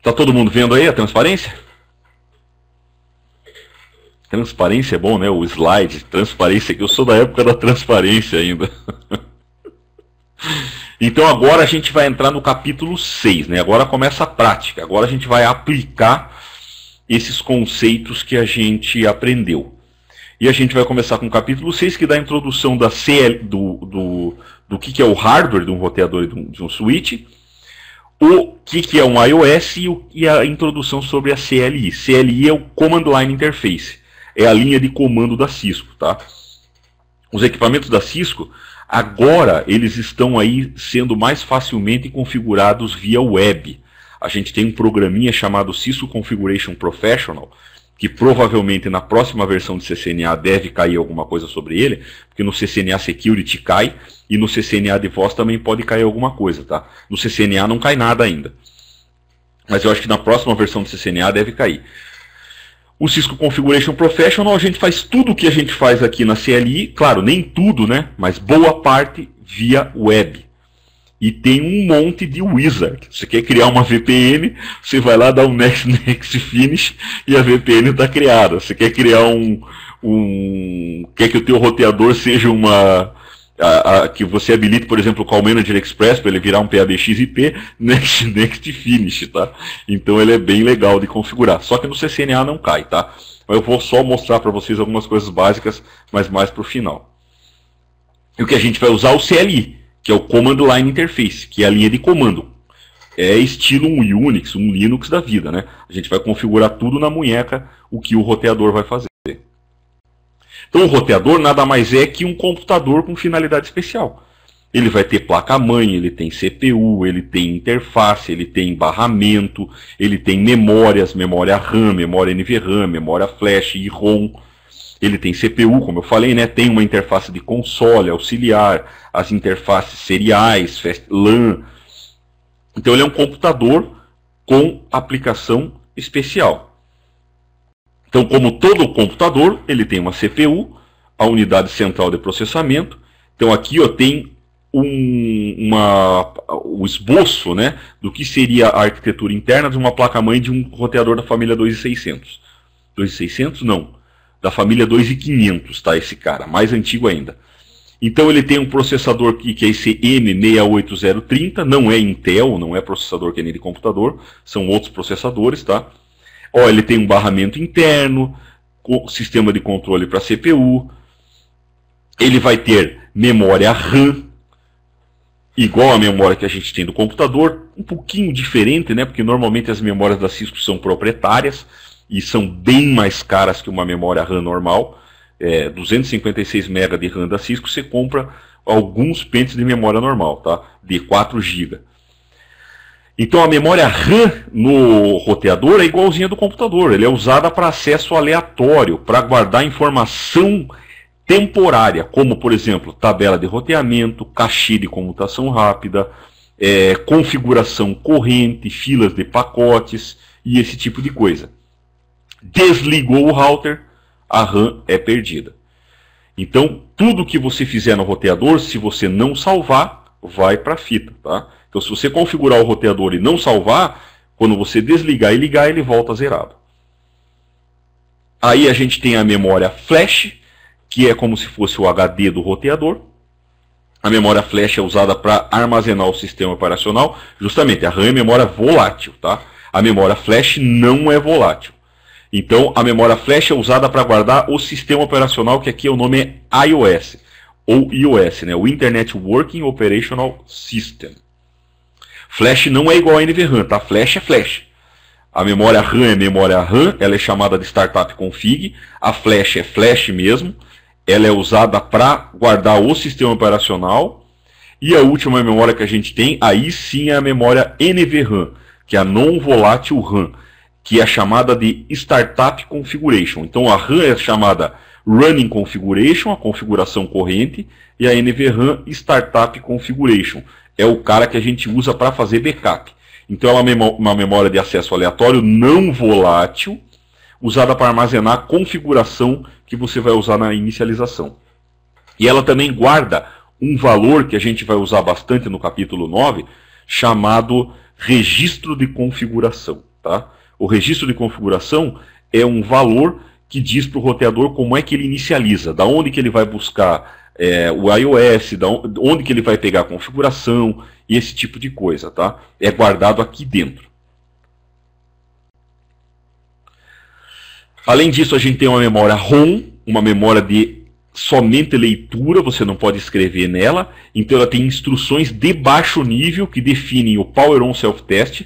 Tá todo mundo vendo aí a transparência? Transparência é bom, né? O slide, transparência, que eu sou da época da transparência ainda. Então agora a gente vai entrar no capítulo 6, né? Agora começa a prática. Agora a gente vai aplicar esses conceitos que a gente aprendeu. E a gente vai começar com o capítulo 6, que dá a introdução da do que é o hardware de um roteador e de um switch, o que é um iOS e a introdução sobre a CLI. CLI é o Command Line Interface, é a linha de comando da Cisco, tá? Os equipamentos da Cisco, agora eles estão aí sendo mais facilmente configurados via web. A gente tem um programinha chamado Cisco Configuration Professional, que provavelmente na próxima versão de CCNA deve cair alguma coisa sobre ele, porque no CCNA Security cai, e no CCNA de voz também pode cair alguma coisa, tá? No CCNA não cai nada ainda. Mas eu acho que na próxima versão de CCNA deve cair. O Cisco Configuration Professional, a gente faz tudo o que a gente faz aqui na CLI, claro, nem tudo, né? Mas boa parte via web. E tem um monte de wizard. Você quer criar uma VPN, você vai lá dar um next finish e a VPN está criada. Você quer criar quer que o teu roteador seja que você habilite, por exemplo, o Call Manager Express para ele virar um PABX IP, next finish, tá? Então ele é bem legal de configurar. Só que no CCNA não cai, tá? Eu vou só mostrar para vocês algumas coisas básicas, mas mais para o final. E o que a gente vai usar? O CLI, que é o Command Line Interface, que é a linha de comando. É estilo um Unix, um Linux da vida, né? A gente vai configurar tudo na munheca, o que o roteador vai fazer. Então o roteador nada mais é que um computador com finalidade especial. Ele vai ter placa-mãe, ele tem CPU, ele tem interface, ele tem barramento, ele tem memórias, memória RAM, memória NVRAM, memória flash e ROM. Ele tem CPU, como eu falei, né? Tem uma interface de console, auxiliar, as interfaces seriais, LAN. Então ele é um computador com aplicação especial. Então, como todo computador, ele tem uma CPU, a unidade central de processamento. Então aqui tem o esboço, né, do que seria a arquitetura interna de uma placa-mãe de um roteador da família 2600. 2600? Não. Da família 2500, tá? Esse cara, mais antigo ainda. Então ele tem um processador aqui, que é esse M68030, não é Intel, não é processador que é nem de computador, são outros processadores, tá? Ó, ele tem um barramento interno, sistema de controle para CPU, ele vai ter memória RAM, igual a memória que a gente tem do computador, um pouquinho diferente, né? Porque normalmente as memórias da Cisco são proprietárias, e são bem mais caras que uma memória RAM normal. 256 MB de RAM da Cisco, você compra alguns pentes de memória normal, tá? De 4 GB. Então a memória RAM no roteador é igualzinha do computador. Ele é usada para acesso aleatório, para guardar informação temporária, como por exemplo, tabela de roteamento, cache de comutação rápida, configuração corrente, filas de pacotes e esse tipo de coisa. Desligou o router, a RAM é perdida. Então, tudo que você fizer no roteador, se você não salvar, vai para a fita, tá? Então, se você configurar o roteador e não salvar, quando você desligar e ligar, ele volta zerado. Aí a gente tem a memória flash, que é como se fosse o HD do roteador. A memória flash é usada para armazenar o sistema operacional. Justamente, a RAM é memória volátil, tá? A memória flash não é volátil. Então, a memória flash é usada para guardar o sistema operacional, que aqui o nome é iOS, ou iOS, né? O Internet Working Operational System. Flash não é igual a NVRAM, tá? Flash é flash. A memória RAM é memória RAM, ela é chamada de Startup Config. A flash é flash mesmo. Ela é usada para guardar o sistema operacional. E a última memória que a gente tem, aí sim é a memória NVRAM, que é a Non-Volatile RAM, que é chamada de Startup Configuration. Então a RAM é chamada Running Configuration, a configuração corrente, e a NVRAM Startup Configuration. É o cara que a gente usa para fazer backup. Então ela é uma memória de acesso aleatório não volátil, usada para armazenar a configuração que você vai usar na inicialização. E ela também guarda um valor que a gente vai usar bastante no capítulo 9, chamado registro de configuração. tá? O registro de configuração é um valor que diz para o roteador como é que ele inicializa, da onde que ele vai buscar o iOS, onde que ele vai pegar a configuração e esse tipo de coisa, tá? É guardado aqui dentro. Além disso, a gente tem uma memória ROM, uma memória de somente leitura, você não pode escrever nela, então ela tem instruções de baixo nível que definem o Power On Self-Test.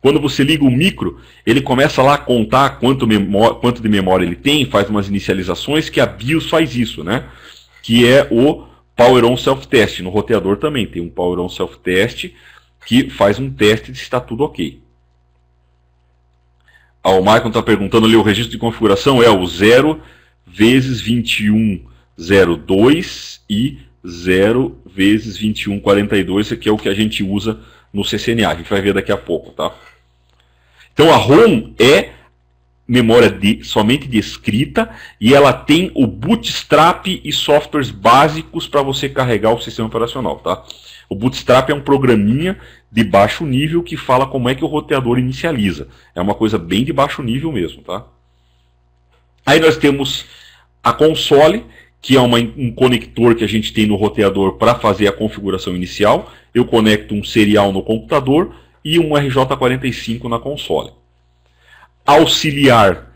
Quando você liga o micro, ele começa lá a contar quanto de memória ele tem, faz umas inicializações, que a BIOS faz isso, né? Que é o Power On Self-Test. No roteador também tem um Power On Self-Test que faz um teste de se está tudo ok. O Michael está perguntando ali, o registro de configuração é o 0 vezes 2102 e 0 vezes 2142, que é o que a gente usa no CCNA. A gente vai ver daqui a pouco, tá? Então a ROM é memória somente de escrita e ela tem o Bootstrap e softwares básicos para você carregar o sistema operacional, tá? O Bootstrap é um programinha de baixo nível que fala como é que o roteador inicializa. É uma coisa bem de baixo nível mesmo, tá? Aí nós temos a console, que é um conector que a gente tem no roteador para fazer a configuração inicial. Eu conecto um serial no computador e um RJ45 na console. Auxiliar,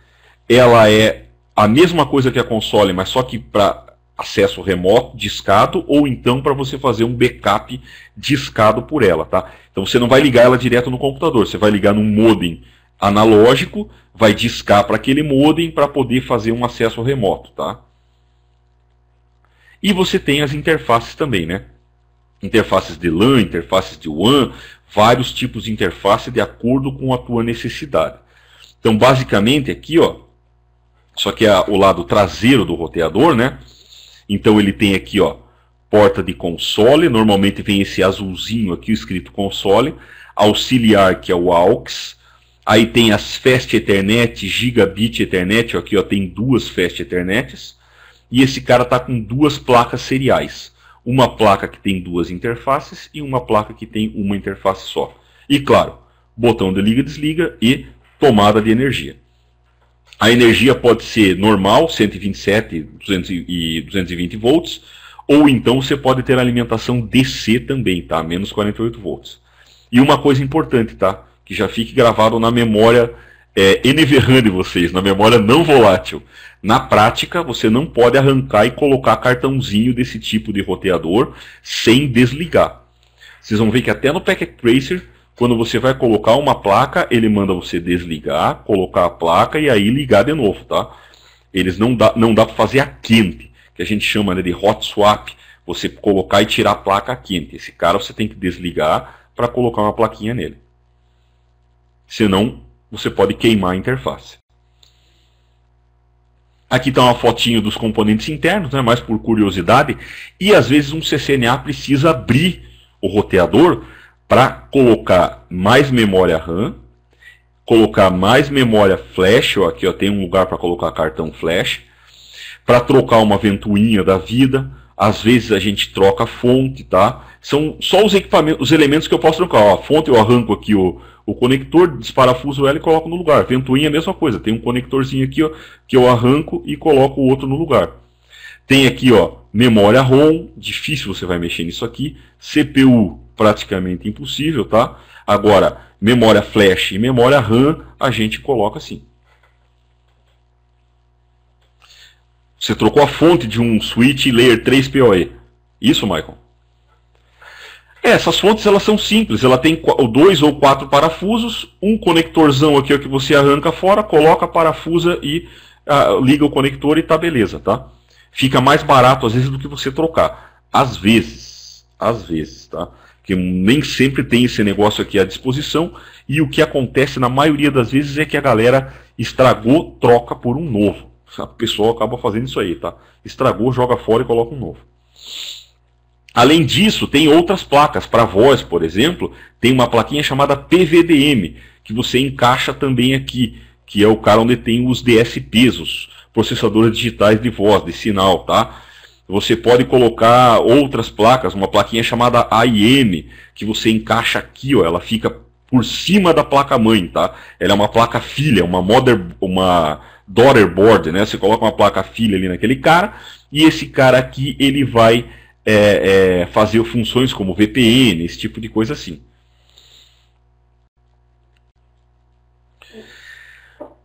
ela é a mesma coisa que a console, mas só que para acesso remoto, discado, ou então para você fazer um backup discado por ela, tá? Então você não vai ligar ela direto no computador, você vai ligar num modem analógico, vai discar para aquele modem para poder fazer um acesso remoto, tá? E você tem as interfaces também, né? Interfaces de LAN, interfaces de WAN, vários tipos de interface de acordo com a tua necessidade. Então, basicamente, aqui, ó, só que é o lado traseiro do roteador, né? Então, ele tem aqui, ó, porta de console, normalmente vem esse azulzinho aqui, escrito console, auxiliar, que é o AUX, aí tem as Fast Ethernet, Gigabit Ethernet, aqui, ó, tem duas Fast Ethernets, e esse cara está com duas placas seriais. Uma placa que tem duas interfaces e uma placa que tem uma interface só. E claro, botão de liga e desliga e tomada de energia. A energia pode ser normal, 127 e 220 volts, ou então você pode ter alimentação DC também, tá? Menos 48 volts. E uma coisa importante, tá? Que já fique gravado na memória NVRAM de vocês, na memória não volátil. Na prática, você não pode arrancar e colocar cartãozinho desse tipo de roteador sem desligar. Vocês vão ver que até no Packet Tracer, quando você vai colocar uma placa, ele manda você desligar, colocar a placa e aí ligar de novo, tá? Eles não dá para fazer a quente, que a gente chama, né, de hot swap, você colocar e tirar a placa quente. Esse cara você tem que desligar para colocar uma plaquinha nele. Senão, você pode queimar a interface. Aqui está uma fotinho dos componentes internos, né, mais por curiosidade. E às vezes um CCNA precisa abrir o roteador para colocar mais memória RAM, colocar mais memória flash, ó, aqui ó, tem um lugar para colocar cartão flash, para trocar uma ventoinha da vida. Às vezes a gente troca a fonte, tá? São só os equipamentos, os elementos que eu posso trocar. Ó, a fonte eu arranco aqui o conector, desparafuso ela e coloco no lugar. Ventoinha é a mesma coisa, tem um conectorzinho aqui, ó, que eu arranco e coloco o outro no lugar. Tem aqui, ó, memória ROM, difícil você vai mexer nisso aqui. CPU, praticamente impossível, tá? Agora, memória flash e memória RAM, a gente coloca assim. Você trocou a fonte de um switch layer 3 PoE. Isso, Michael? Essas fontes elas são simples, ela tem 2 ou 4 parafusos, um conectorzão aqui que você arranca fora, coloca, parafusa e liga o conector e tá beleza, tá? Fica mais barato às vezes do que você trocar. Às vezes, tá? Porque nem sempre tem esse negócio aqui à disposição e o que acontece na maioria das vezes é que a galera estragou, troca por um novo. O pessoal acaba fazendo isso aí, tá? Estragou, joga fora e coloca um novo. Além disso, tem outras placas. Para voz, por exemplo, tem uma plaquinha chamada PVDM, que você encaixa também aqui, que é o cara onde tem os DSPs, os processadores digitais de voz, de sinal, tá? Você pode colocar outras placas, uma plaquinha chamada AIM, que você encaixa aqui, ó, ela fica por cima da placa-mãe, tá? Ela é uma placa-filha, uma daughter board, né? Você coloca uma placa-filha ali naquele cara, e esse cara aqui, ele vai fazer funções como VPN, esse tipo de coisa assim.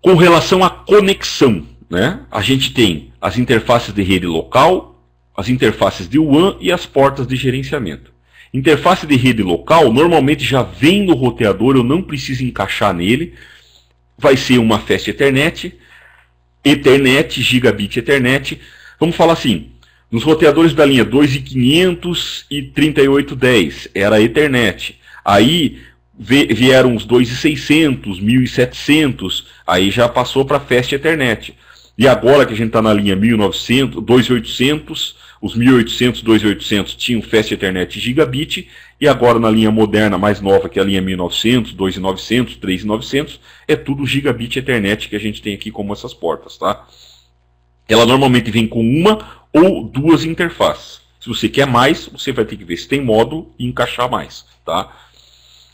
Com relação à conexão, né? A gente tem as interfaces de rede local, as interfaces de WAN e as portas de gerenciamento. Interface de rede local, normalmente já vem no roteador, eu não preciso encaixar nele. Vai ser uma Fast Ethernet, Gigabit Ethernet. Vamos falar assim, nos roteadores da linha 2500 e 3810 era Ethernet. Aí vieram os 2600, 1700, aí já passou para Fast Ethernet. E agora que a gente está na linha 1900, 2800, os 1800, 2800 tinham Fast Ethernet Gigabit, e agora na linha moderna, mais nova, que é a linha 1900, 2900, 3900, é tudo Gigabit Ethernet que a gente tem aqui como essas portas, tá? Ela normalmente vem com uma ou duas interfaces. Se você quer mais, você vai ter que ver se tem módulo e encaixar mais, tá?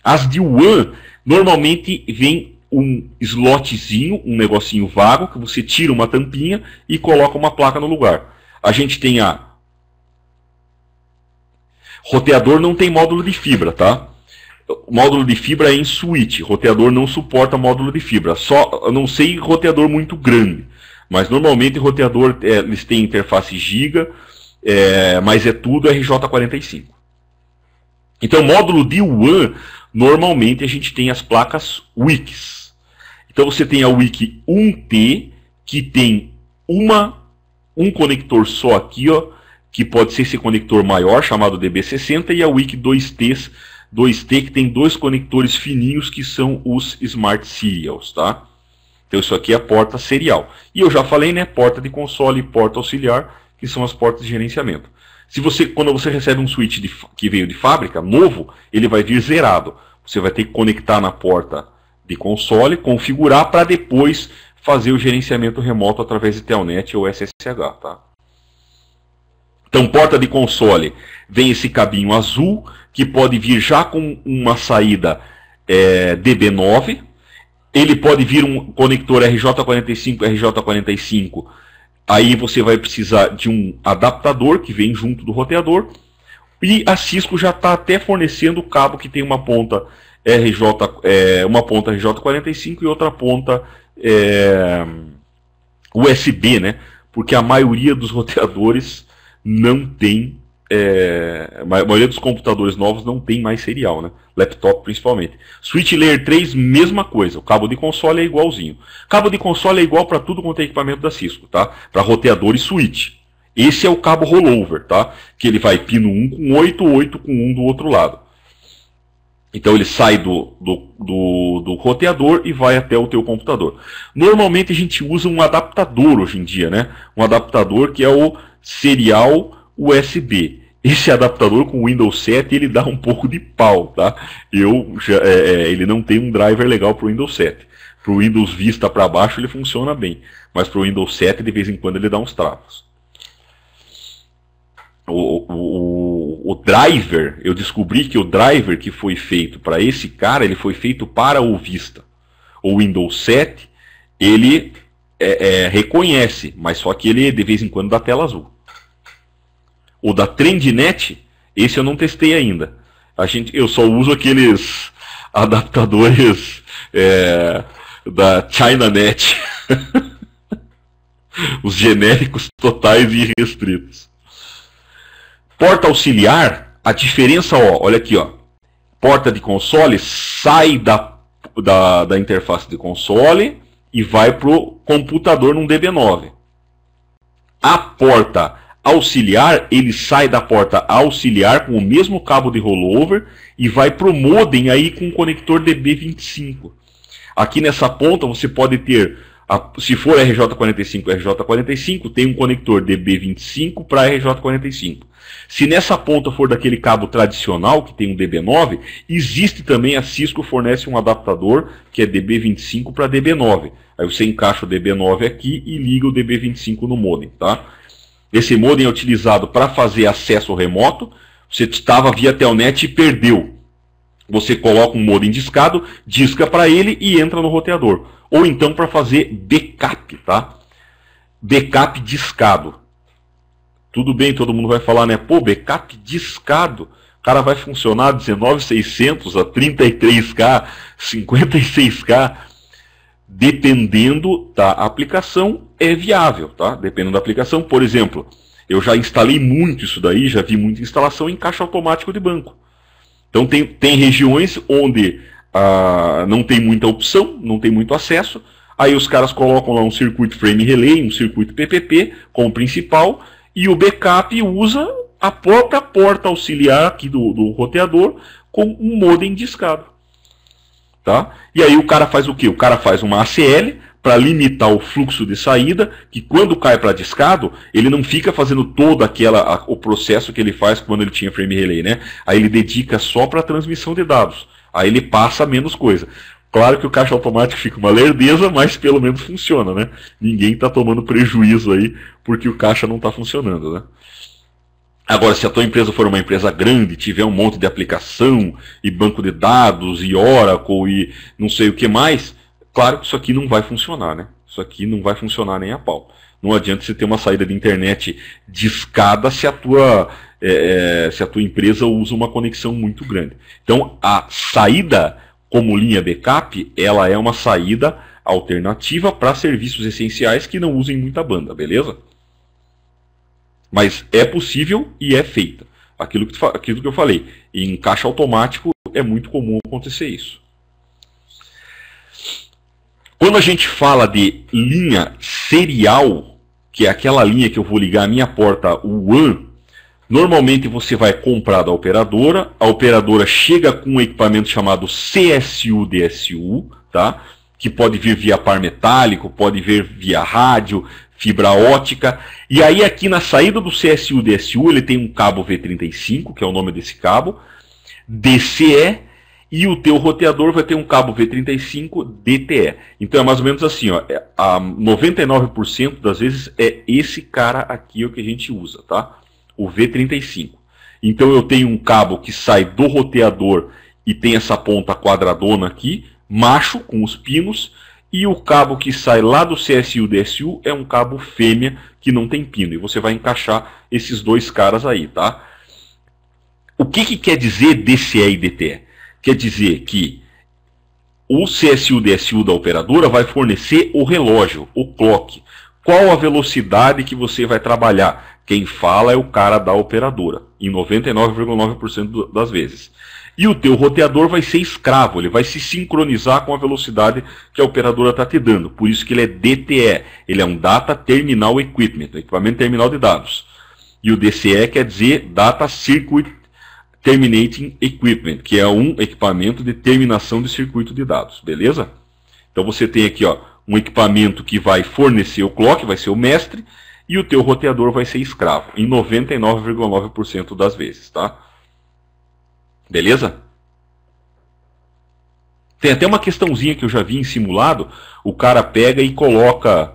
As de WAN, normalmente vem um slotzinho, um negocinho vago, que você tira uma tampinha e coloca uma placa no lugar. A gente tem a... Roteador não tem módulo de fibra, tá? O módulo de fibra é em switch. Roteador não suporta módulo de fibra. Só, eu não sei roteador muito grande. Mas normalmente roteador, eles têm interface giga, mas é tudo RJ45. Então, módulo de WAN, normalmente a gente tem as placas WICs. Então você tem a WIC 1T, que tem um conector só aqui, ó, que pode ser esse conector maior, chamado DB60, e a WIC 2T, que tem dois conectores fininhos, que são os Smart Serials, tá? Então isso aqui é a porta serial. E eu já falei, né, porta de console e porta auxiliar, que são as portas de gerenciamento. Quando você recebe um switch que veio de fábrica, novo, ele vai vir zerado. Você vai ter que conectar na porta de console, configurar para depois fazer o gerenciamento remoto através de Telnet ou SSH, tá? Então, porta de console, vem esse cabinho azul, que pode vir já com uma saída DB9. Ele pode vir um conector RJ45, aí você vai precisar de um adaptador que vem junto do roteador. E a Cisco já está até fornecendo o cabo que tem uma ponta RJ45 e outra ponta USB, né? Porque a maioria dos roteadores não tem, a maioria dos computadores novos não tem mais serial, né? Laptop principalmente. Switch Layer 3, mesma coisa. O cabo de console é igualzinho. Cabo de console é igual para tudo quanto é equipamento da Cisco, tá? Para roteador e switch. Esse é o cabo rollover, tá? Que ele vai pino 1 com 8, 8 com 1 do outro lado. Então ele sai do roteador e vai até o teu computador. Normalmente a gente usa um adaptador hoje em dia, né? Um adaptador que é o serial USB. Esse adaptador com o Windows 7 ele dá um pouco de pau, tá? Ele não tem um driver legal para o Windows 7. Para o Windows Vista para baixo ele funciona bem, mas para o Windows 7 de vez em quando ele dá uns travas. O driver, eu descobri que o driver que foi feito para esse cara, ele foi feito para o Vista. O Windows 7, ele reconhece, mas só que ele de vez em quando dá tela azul. O da TrendNet, esse eu não testei ainda. Eu só uso aqueles adaptadores da ChinaNet. Os genéricos totais e irrestritos. Porta auxiliar, a diferença, olha aqui, porta de console sai da interface de console e vai para o computador num DB9. A porta auxiliar, ele sai da porta auxiliar com o mesmo cabo de rollover e vai para o modem aí com o conector DB25. Aqui nessa ponta você pode ter, se for RJ45, tem um conector DB25 para RJ45. Se nessa ponta for daquele cabo tradicional, que tem um DB9, existe também, a Cisco fornece um adaptador que é DB25 para DB9. Aí você encaixa o DB9 aqui e liga o DB25 no modem, tá? Esse modem é utilizado para fazer acesso remoto. Você estava via Telnet e perdeu Você coloca um modem discado, disca para ele e entra no roteador. Ou então para fazer backup, tá? Backup discado. Tudo bem, todo mundo vai falar, né? Pô, backup discado. O cara vai funcionar 19.600 a 33K, 56K. Dependendo da aplicação, é viável, tá? Dependendo da aplicação. Por exemplo, eu já instalei muito isso daí, já vi muita instalação em caixa automático de banco. Então tem regiões onde não tem muita opção, não tem muito acesso. Aí os caras colocam lá um circuito frame relay, um circuito PPP como principal, e o backup usa a própria porta auxiliar aqui do roteador com um modem discado. Tá? E aí o cara faz o quê? O cara faz uma ACL para limitar o fluxo de saída, que quando cai para discado, ele não fica fazendo todo o processo que ele faz quando ele tinha frame relay, né? Aí ele dedica só para a transmissão de dados. Aí ele passa menos coisa. Claro que o caixa automático fica uma lerdeza, mas pelo menos funciona, né? Ninguém está tomando prejuízo aí porque o caixa não está funcionando, né? Agora, se a tua empresa for uma empresa grande, tiver um monte de aplicação, e banco de dados, e Oracle, e não sei o que mais, claro que isso aqui não vai funcionar, né? Isso aqui não vai funcionar nem a pau. Não adianta você ter uma saída de internet discada se a tua empresa usa uma conexão muito grande. Então, a saída como linha backup, ela é uma saída alternativa para serviços essenciais que não usem muita banda, beleza? Mas é possível e é feita. Aquilo que eu falei. Em caixa automático é muito comum acontecer isso. Quando a gente fala de linha serial, que é aquela linha que eu vou ligar a minha porta WAN, normalmente você vai comprar da operadora. A operadora chega com um equipamento chamado CSU-DSU, tá? Que pode vir via par metálico, pode vir via rádio, fibra ótica. E aí aqui na saída do CSU-DSU ele tem um cabo V35, que é o nome desse cabo, DCE, e o teu roteador vai ter um cabo V35 DTE. Então é mais ou menos assim, ó, a 99% das vezes é esse cara aqui o que a gente usa, tá? O V35. Então eu tenho um cabo que sai do roteador e tem essa ponta quadradona aqui, macho, com os pinos, e o cabo que sai lá do CSU-DSU é um cabo fêmea que não tem pino. E você vai encaixar esses dois caras aí, tá? O que quer dizer DCE e DTE? Quer dizer que o CSU-DSU da operadora vai fornecer o relógio, o clock. Qual a velocidade que você vai trabalhar? Quem fala é o cara da operadora, em 99,9% das vezes. E o teu roteador vai ser escravo, ele vai se sincronizar com a velocidade que a operadora está te dando. Por isso que ele é DTE, ele é um Data Terminal Equipment, equipamento terminal de dados. E o DCE quer dizer Data Circuit Terminating Equipment, que é um equipamento de terminação de circuito de dados, beleza? Então você tem aqui, ó, um equipamento que vai fornecer o clock, vai ser o mestre, e o teu roteador vai ser escravo, em 99,9% das vezes, tá? Beleza? Tem até uma questãozinha que eu já vi em simulado, o cara pega e coloca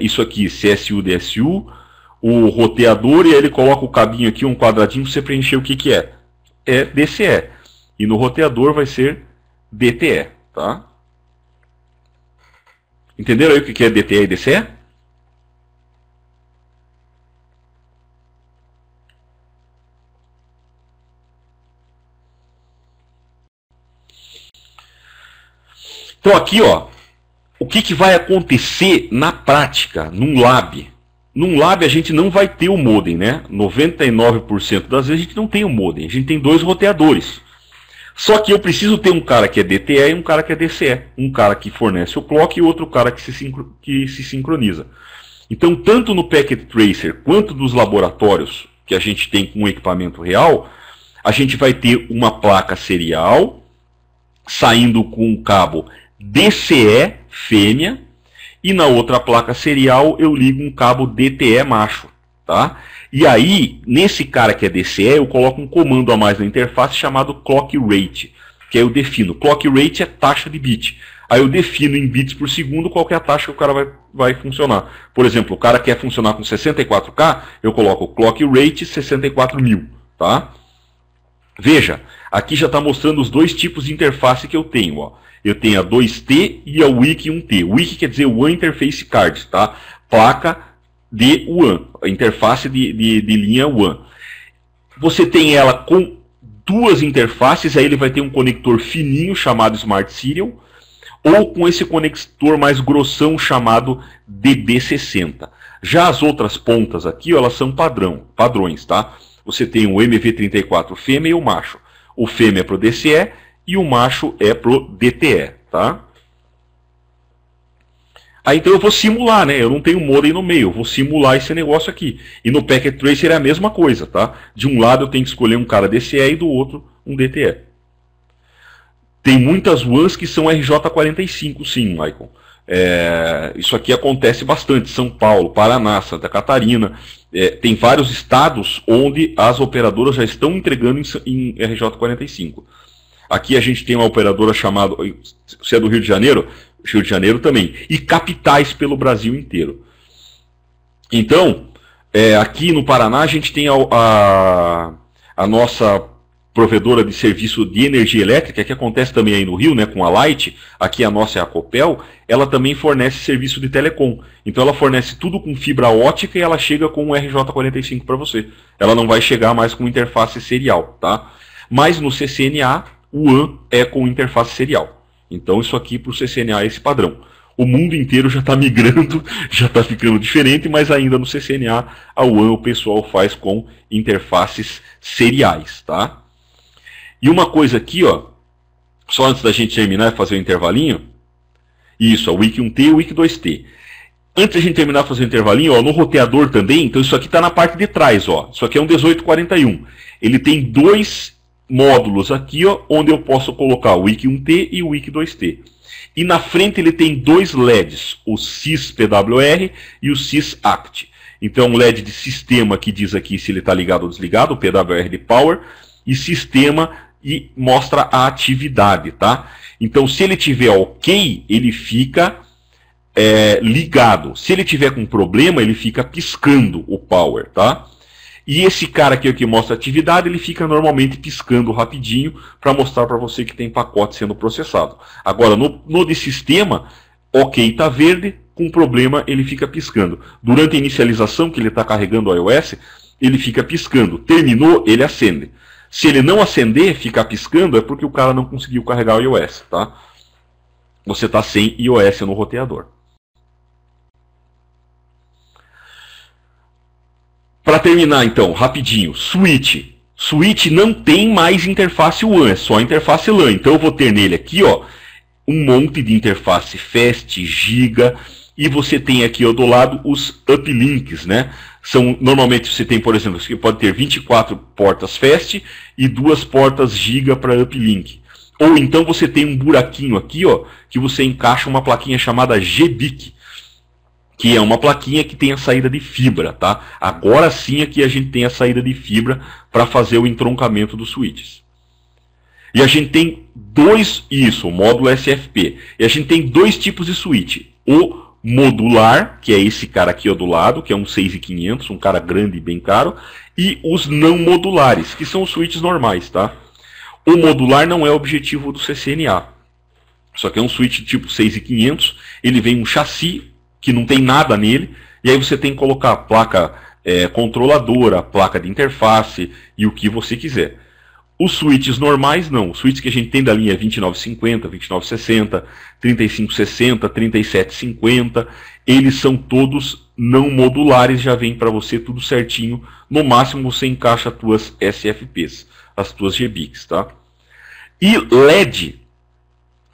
isso aqui, CSU-DSU, o roteador, e aí ele coloca o cabinho aqui, um quadradinho, para você preencher o que é. É DCE. E no roteador vai ser DTE, tá? Entenderam aí o que é DTE e DCE? Então aqui, ó, o que vai acontecer na prática, num lab? Num lab a gente não vai ter o modem, né? 99% das vezes a gente não tem o modem, a gente tem dois roteadores. Só que eu preciso ter um cara que é DTE e um cara que é DCE. Um cara que fornece o clock e outro cara que se sincroniza. Então, tanto no Packet Tracer quanto nos laboratórios que a gente tem com o equipamento real, a gente vai ter uma placa serial saindo com um cabo DCE fêmea, e na outra placa serial eu ligo um cabo DTE macho, tá? E aí, nesse cara que é DCE, eu coloco um comando a mais na interface chamado Clock Rate, que aí eu defino. Clock Rate é taxa de bit. Aí eu defino em bits por segundo qual que é a taxa que o cara vai funcionar. Por exemplo, o cara quer funcionar com 64K, eu coloco Clock Rate 64.000, tá? Veja, Aqui já está mostrando os dois tipos de interface que eu tenho. Ó. Eu tenho a 2T e a WIC 1T. WIC quer dizer WAN Interface Card, tá? Placa de WAN, a interface de linha WAN. Você tem ela com duas interfaces, aí ele vai ter um conector fininho chamado Smart Serial, ou com esse conector mais grossão chamado DB60. Já as outras pontas aqui, ó, elas são padrões, tá? Você tem o MV34 fêmea e o macho. O fêmea é para o DCE e o macho é para o DTE, tá? Aí então eu vou simular, né? Eu não tenho modem no meio, eu vou simular esse negócio aqui. E no Packet Tracer é a mesma coisa, tá? De um lado eu tenho que escolher um cara DCE e do outro um DTE. Tem muitas WANs que são RJ45, sim, Michael. Isso aqui acontece bastante. São Paulo, Paraná, Santa Catarina. Tem vários estados onde as operadoras já estão entregando em RJ45. Aqui a gente tem uma operadora chamada... Você é do Rio de Janeiro? Rio de Janeiro também. E capitais pelo Brasil inteiro. Então, aqui no Paraná a gente tem a nossa provedora de serviço de energia elétrica, que acontece também aí no Rio, né, com a Light. Aqui a nossa é a Copel. Ela também fornece serviço de telecom. Então ela fornece tudo com fibra ótica e ela chega com um RJ45 para você. Ela não vai chegar mais com interface serial, tá? Mas no CCNA, o WAN é com interface serial. Então isso aqui para o CCNA é esse padrão. O mundo inteiro já está migrando, já está ficando diferente, mas ainda no CCNA a WAN o pessoal faz com interfaces seriais, tá? E uma coisa aqui, ó, só antes da gente terminar e fazer o intervalinho, isso, a WIC 1T e o WIC 2T. Antes da gente terminar de fazer o intervalinho, ó, no roteador também, então isso aqui está na parte de trás, ó. Isso aqui é um 1841. Ele tem dois módulos aqui, ó, onde eu posso colocar o WIC 1T e o WIC 2T. E na frente ele tem dois LEDs, o SysPWR e o SysAct. Então um LED de sistema que diz aqui se ele está ligado ou desligado, o PWR de Power, e sistema e mostra a atividade, tá? Então se ele tiver ok, ele fica ligado. Se ele tiver com problema, ele fica piscando o Power, tá? E esse cara aqui que mostra a atividade, ele fica normalmente piscando rapidinho para mostrar para você que tem pacote sendo processado. Agora, no de sistema, ok, está verde, com problema ele fica piscando. Durante a inicialização que ele está carregando o iOS, ele fica piscando. Terminou, ele acende. Se ele não acender, ficar piscando, é porque o cara não conseguiu carregar o iOS, tá? Você está sem iOS no roteador. Para terminar, então, rapidinho, switch. Switch não tem mais interface WAN, é só interface LAN. Então eu vou ter nele aqui, ó, um monte de interface FAST, Giga, e você tem aqui ó, do lado os uplinks, né? Normalmente você tem, por exemplo, você pode ter 24 portas FAST e 2 portas Giga para uplink. Ou então você tem um buraquinho aqui, ó, que você encaixa uma plaquinha chamada GBIC, que é uma plaquinha que tem a saída de fibra, tá? Agora sim aqui a gente tem a saída de fibra para fazer o entroncamento dos switches. E a gente tem o módulo SFP. E a gente tem dois tipos de switch. O modular, que é esse cara aqui ó, do lado, que é um 6500, um cara grande e bem caro, e os não modulares, que são os switches normais, tá? O modular não é o objetivo do CCNA. Só que é um switch tipo 6500, ele vem um chassi que não tem nada nele, e aí você tem que colocar a placa controladora, a placa de interface e o que você quiser. Os switches normais não, os switches que a gente tem da linha 2950, 2960, 3560, 3750, eles são todos não modulares, já vem para você tudo certinho, no máximo você encaixa as tuas SFPs, as tuas GBICs, tá? E LED,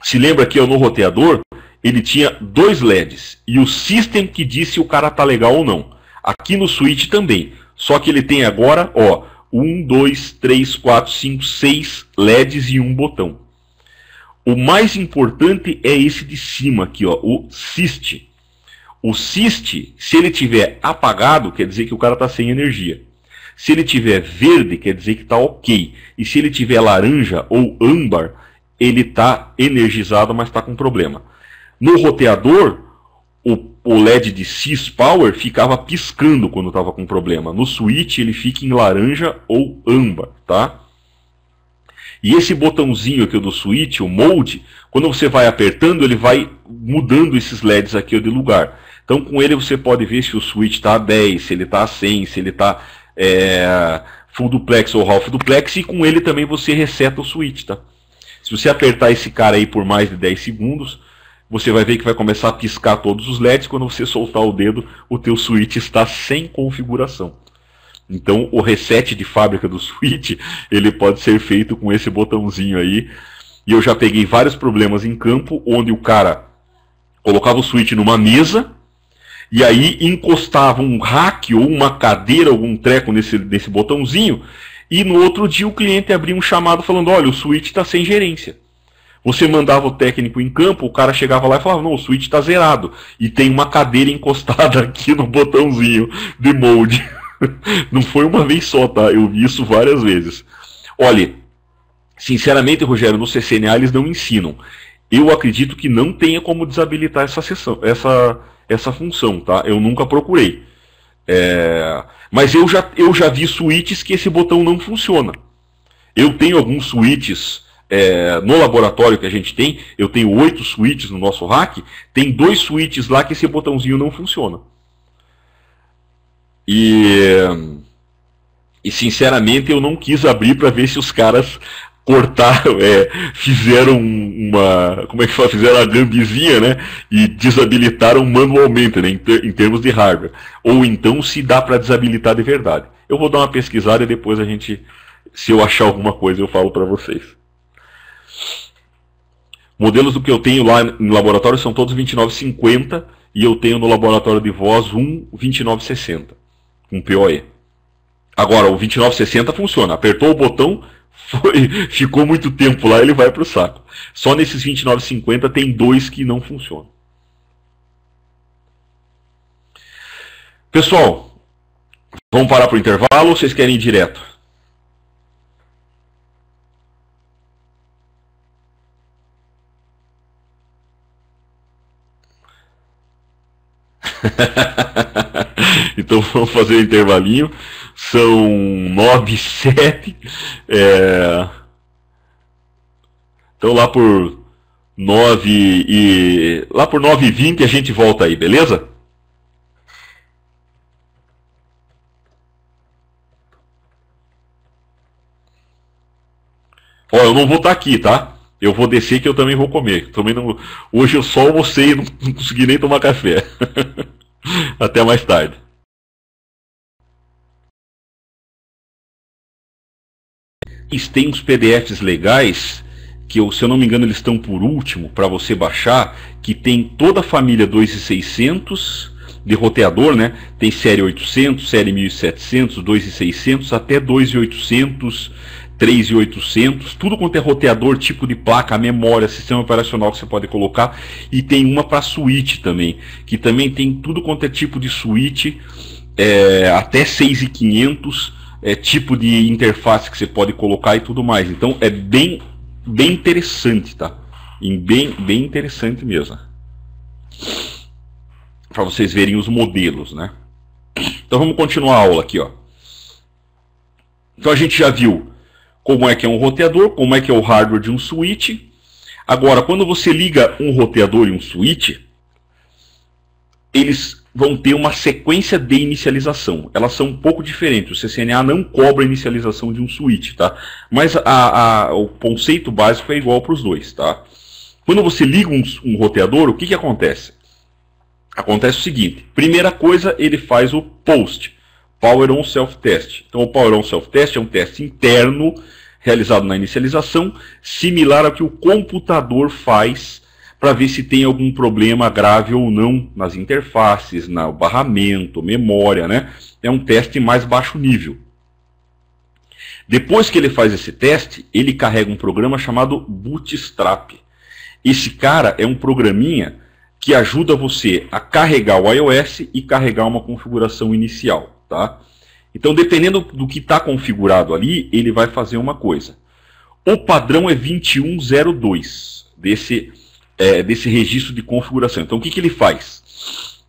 se lembra que no roteador, ele tinha dois LEDs, e o system que disse se o cara tá legal ou não. Aqui no switch também, só que ele tem agora, ó, 1, 2, 3, 4, 5, 6 LEDs e um botão. O mais importante é esse de cima aqui, ó, o SYST. O SYST, se ele tiver apagado, quer dizer que o cara está sem energia. Se ele tiver verde, quer dizer que está ok. E se ele tiver laranja ou âmbar, ele está energizado, mas está com problema. No roteador, o LED de SysPower ficava piscando quando estava com problema. No switch ele fica em laranja ou âmbar, tá? E esse botãozinho aqui do switch, o mode, quando você vai apertando, ele vai mudando esses LEDs aqui de lugar. Então com ele você pode ver se o switch está a 10, se ele está a 100, se ele está full duplex ou half duplex, e com ele também você reseta o switch, tá? Se você apertar esse cara aí por mais de 10 segundos, você vai ver que vai começar a piscar todos os LEDs. Quando você soltar o dedo, o teu switch está sem configuração. Então o reset de fábrica do switch, ele pode ser feito com esse botãozinho aí. E eu já peguei vários problemas em campo, onde o cara colocava o switch numa mesa, e aí encostava um rack ou uma cadeira, algum treco nesse botãozinho, e no outro dia o cliente abria um chamado falando, olha, o switch está sem gerência. Você mandava o técnico em campo, o cara chegava lá e falava, não, o switch está zerado. E tem uma cadeira encostada aqui no botãozinho de mode. Não foi uma vez só, tá? Eu vi isso várias vezes. Olha, sinceramente, Rogério, no CCNA eles não ensinam. Eu acredito que não tenha como desabilitar essa função, tá? Eu nunca procurei. Mas eu já vi switches que esse botão não funciona. Eu tenho alguns switches no laboratório que a gente tem, eu tenho 8 switches no nosso rack, tem 2 switches lá que esse botãozinho não funciona. E sinceramente eu não quis abrir para ver se os caras cortaram, fizeram como é que fala? Fizeram a gambizinha, né? E desabilitaram manualmente, né? Em termos de hardware. Ou então se dá para desabilitar de verdade. Eu vou dar uma pesquisada e depois se eu achar alguma coisa, eu falo para vocês. Modelos do que eu tenho lá no laboratório são todos 2950 e eu tenho no laboratório de voz um 2960 com PoE. Agora o 2960 funciona, apertou o botão, ficou muito tempo lá, ele vai para o saco. Só nesses 2950 tem 2 que não funcionam. Pessoal, vamos parar para o intervalo ou vocês querem ir direto? Então vamos fazer o intervalinho. São 9h07. Então lá por 9h20 a gente volta aí, beleza? Ó, eu não vou estar aqui, tá? Eu vou descer que eu também vou comer. Também não... Hoje eu só almocei e não consegui nem tomar café. Até mais tarde. Tem uns PDFs legais que, se eu não me engano, eles estão por último para você baixar, que tem toda a família 2600 de roteador, né? Tem série 800, série 1700, 2600 até 2800, 3800, tudo quanto é roteador, tipo de placa, memória, sistema operacional que você pode colocar, e tem uma para switch também, que também tem tudo quanto é tipo de switch, até 6500, tipo de interface que você pode colocar e tudo mais. Então é bem interessante, tá? E bem interessante mesmo, para vocês verem os modelos, né? Então vamos continuar a aula aqui, ó. Então a gente já viu como é que é um roteador, como é que é o hardware de um switch. Agora, quando você liga um roteador e um switch, eles vão ter uma sequência de inicialização. Elas são um pouco diferentes. O CCNA não cobra a inicialização de um switch, tá? Mas o conceito básico é igual para os dois, tá? Quando você liga um roteador, o que acontece? Acontece o seguinte. Primeira coisa, ele faz o POST, Power On Self Test. Então o Power On Self Test é um teste interno realizado na inicialização, similar ao que o computador faz para ver se tem algum problema grave ou não nas interfaces, no barramento, memória, né? É um teste mais baixo nível. Depois que ele faz esse teste, ele carrega um programa chamado Bootstrap. Esse cara é um programinha que ajuda você a carregar o iOS e carregar uma configuração inicial, tá? Então, dependendo do que está configurado ali, ele vai fazer uma coisa. O padrão é 2102 desse registro de configuração. Então, o que ele faz?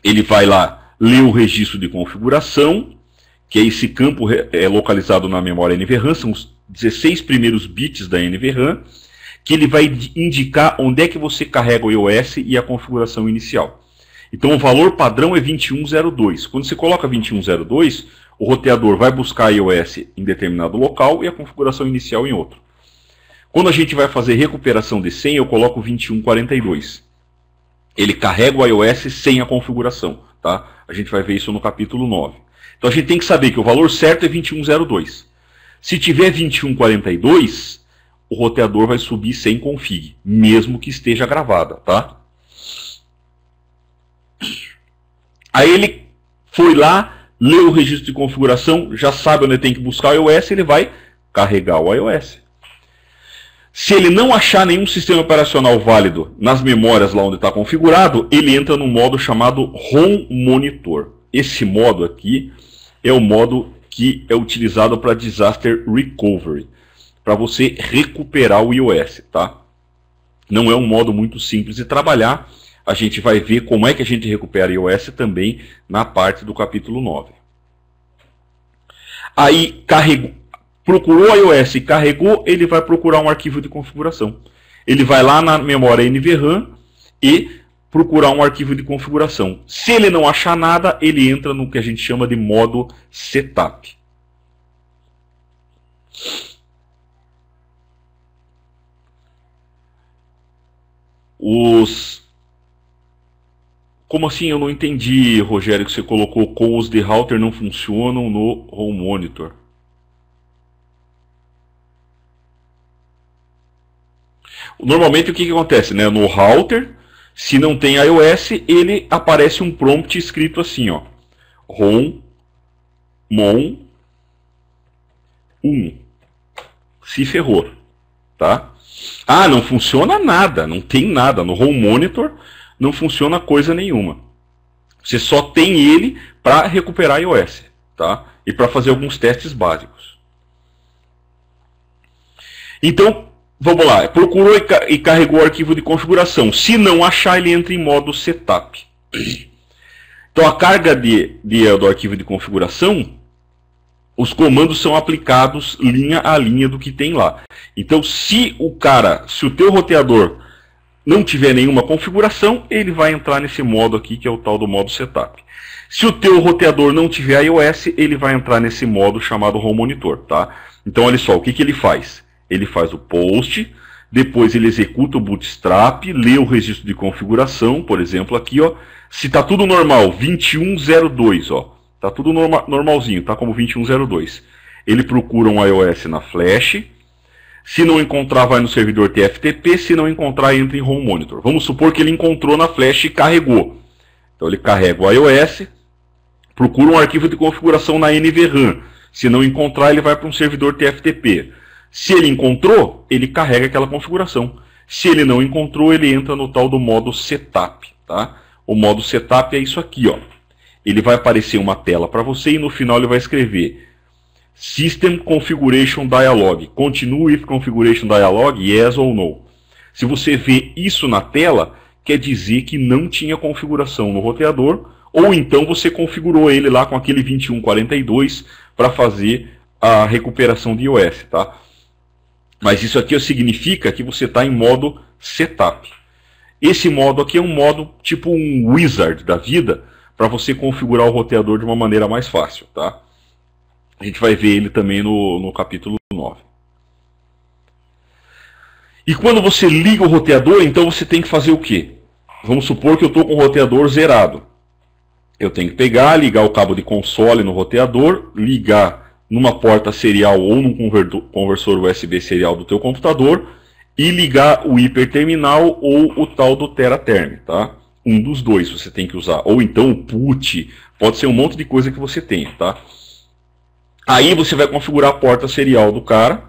Ele vai lá ler o registro de configuração, que é esse campo localizado na memória NVRAM, são os 16 primeiros bits da NVRAM, que ele vai indicar onde é que você carrega o iOS e a configuração inicial. Então o valor padrão é 2102. Quando você coloca 2102, o roteador vai buscar iOS em determinado local e a configuração inicial em outro. Quando a gente vai fazer recuperação de senha, eu coloco 2142. Ele carrega o iOS sem a configuração. Tá? A gente vai ver isso no capítulo 9. Então a gente tem que saber que o valor certo é 2102. Se tiver 2142, o roteador vai subir sem config, mesmo que esteja gravada. Tá? Aí ele foi lá, leu o registro de configuração, já sabe onde tem que buscar o iOS, ele vai carregar o iOS. Se ele não achar nenhum sistema operacional válido nas memórias lá onde está configurado, ele entra no modo chamado ROM Monitor. Esse modo aqui é o modo que é utilizado para Disaster Recovery, para você recuperar o iOS. Tá? Não é um modo muito simples de trabalhar. A gente vai ver como é que a gente recupera o iOS também na parte do capítulo 9. Aí, procurou o iOS e carregou, ele vai procurar um arquivo de configuração. Ele vai lá na memória NVRAM e procurar um arquivo de configuração. Se ele não achar nada, ele entra no que a gente chama de modo setup. Como assim? Eu não entendi, Rogério, que você colocou com os de router não funcionam no Home Monitor. Normalmente o que acontece, né? No router, se não tem iOS, ele aparece um prompt escrito assim, ó, ROM mon 1. Se ferrou, tá? Ah, não funciona nada, não tem nada no Home Monitor, não funciona coisa nenhuma. Você só tem ele para recuperar iOS, tá? E para fazer alguns testes básicos. Então, vamos lá, procurou e carregou o arquivo de configuração. Se não achar, ele entra em modo setup. Então a carga do arquivo de configuração, os comandos são aplicados linha a linha do que tem lá. Então se o teu roteador não tiver nenhuma configuração, ele vai entrar nesse modo aqui, que é o tal do modo setup. Se o teu roteador não tiver iOS, ele vai entrar nesse modo chamado Home Monitor. Tá? Então olha só, o que ele faz? Ele faz o post, depois ele executa o bootstrap, lê o registro de configuração, por exemplo, aqui, ó, se está tudo normal, 2102, ó, está tudo normalzinho, tá como 2102. Ele procura um iOS na flash, se não encontrar, vai no servidor TFTP, se não encontrar, entra em Home Monitor. Vamos supor que ele encontrou na flash e carregou. Então ele carrega o iOS, procura um arquivo de configuração na NVRAM. Se não encontrar, ele vai para um servidor TFTP. Se ele encontrou, ele carrega aquela configuração. Se ele não encontrou, ele entra no tal do modo setup. Tá? O modo setup é isso aqui. Ó. Ele vai aparecer uma tela para você e no final ele vai escrever System Configuration Dialog. Continue with Configuration Dialog, yes ou no. Se você vê isso na tela, quer dizer que não tinha configuração no roteador, ou então você configurou ele lá com aquele 2142 para fazer a recuperação de iOS. Tá? Mas isso aqui significa que você está em modo setup. Esse modo aqui é um modo tipo um wizard da vida, para você configurar o roteador de uma maneira mais fácil. Tá? A gente vai ver ele também no capítulo 9. E quando você liga o roteador, então você tem que fazer o quê? Vamos supor que eu estou com o roteador zerado. Eu tenho que pegar, ligar o cabo de console no roteador, ligar numa porta serial ou num conversor USB serial do teu computador e ligar o hiperterminal ou o tal do TeraTerm, tá? Um dos dois você tem que usar. Ou então o PUT, pode ser um monte de coisa que você tenha, tá? Aí você vai configurar a porta serial do cara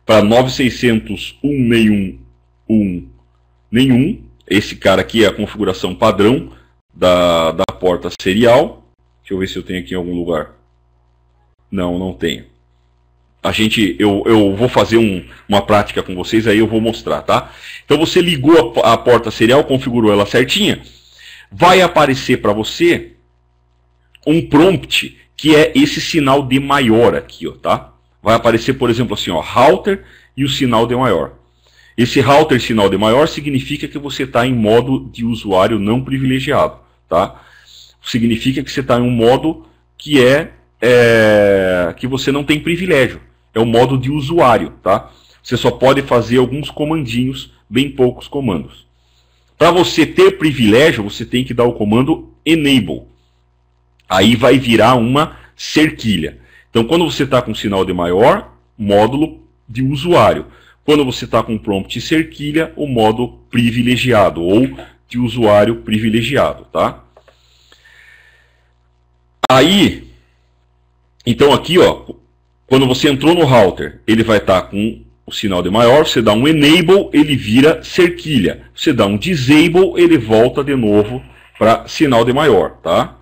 para 900.161.1. Esse cara aqui é a configuração padrão da porta serial. Deixa eu ver se eu tenho aqui em algum lugar. Não, não tenho. Eu vou fazer uma prática com vocês, aí eu vou mostrar, tá? Então você ligou a porta serial, configurou ela certinha. Vai aparecer para você um prompt que é esse sinal de maior aqui, ó, tá? vai aparecer, por exemplo, assim, ó, router e o sinal D maior. Esse router sinal D maior significa que você está em modo de usuário não privilegiado, tá? Significa que você está em um modo que que você não tem privilégio. É o modo de usuário, tá? Você só pode fazer alguns comandinhos, bem poucos comandos. Para você ter privilégio, você tem que dar o comando enable. Aí vai virar uma cerquilha. Então, quando você está com sinal D maior, módulo de usuário. Quando você está com prompt cerquilha, o modo privilegiado, ou de usuário privilegiado, tá? Aí, então aqui, ó, quando você entrou no router, ele vai estar com o sinal D maior, você dá um enable, ele vira cerquilha. Você dá um disable, ele volta de novo para sinal D maior, tá?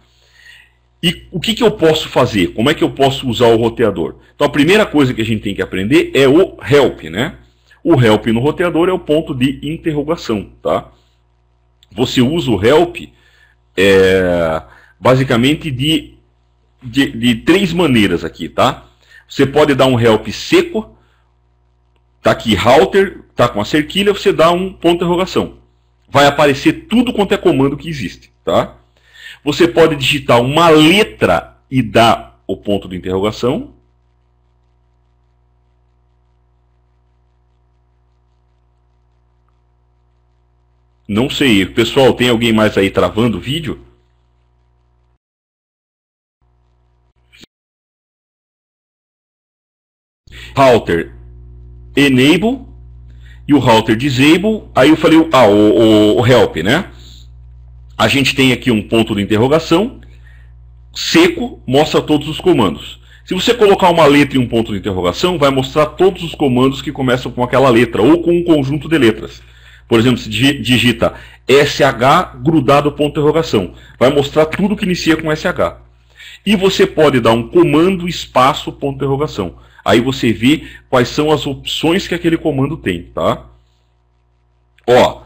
E o que eu posso fazer? Como é que eu posso usar o roteador? Então a primeira coisa que a gente tem que aprender é o help, né? O help no roteador é o ponto de interrogação, tá? Você usa o help basicamente de três maneiras aqui, tá? Você pode dar um help seco, tá aqui router, tá com a cerquilha, você dá um ponto de interrogação. Vai aparecer tudo quanto é comando que existe, tá? Você pode digitar uma letra e dar o ponto de interrogação. Não sei, pessoal, tem alguém mais aí travando o vídeo? Router enable e o router disable. Aí eu falei, o help, né? A gente tem aqui um ponto de interrogação seco, mostra todos os comandos. Se você colocar uma letra e um ponto de interrogação, vai mostrar todos os comandos que começam com aquela letra ou com um conjunto de letras. Por exemplo, se digita SH grudado ponto de interrogação, vai mostrar tudo que inicia com SH. E você pode dar um comando espaço ponto de interrogação. Aí você vê quais são as opções que aquele comando tem, tá? Ó,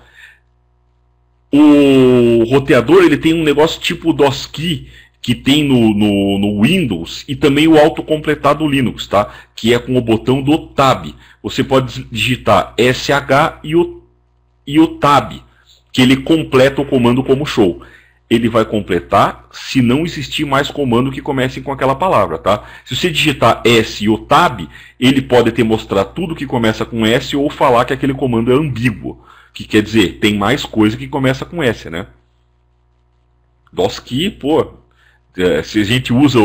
o roteador ele tem um negócio tipo o DOSKey que tem no Windows e também o autocompletar do Linux, tá? Que é com o botão do Tab. Você pode digitar SH e o Tab, que ele completa o comando como show. Ele vai completar se não existir mais comando que comece com aquela palavra, tá? Se você digitar S e o Tab, ele pode te mostrar tudo que começa com S ou falar que aquele comando é ambíguo. Que quer dizer, tem mais coisa que começa com S, né? DOSKey, pô, se a gente usa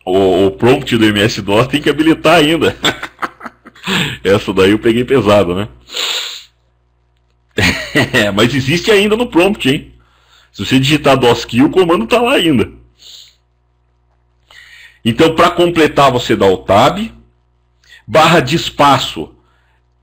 o prompt do MS-DOS, tem que habilitar ainda. Essa daí eu peguei pesado, né? Mas existe ainda no prompt, hein? Se você digitar DOSKey, o comando está lá ainda. Então, para completar, você dá o Tab. Barra de espaço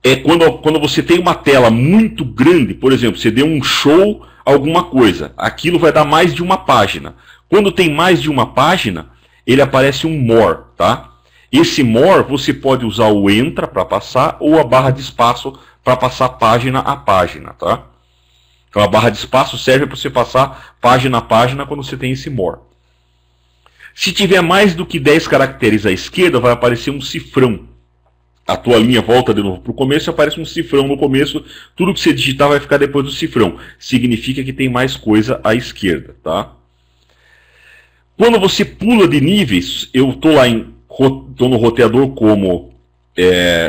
é quando você tem uma tela muito grande, por exemplo, você deu um show alguma coisa. Aquilo vai dar mais de uma página. Quando tem mais de uma página, ele aparece um more, tá? Esse more você pode usar o entra para passar ou a barra de espaço para passar página a página, tá? Então a barra de espaço serve para você passar página a página quando você tem esse more. Se tiver mais do que 10 caracteres à esquerda, vai aparecer um cifrão. A tua linha volta de novo para o começo e aparece um cifrão no começo. Tudo que você digitar vai ficar depois do cifrão. Significa que tem mais coisa à esquerda, tá? Quando você pula de níveis, eu estou lá tô no roteador como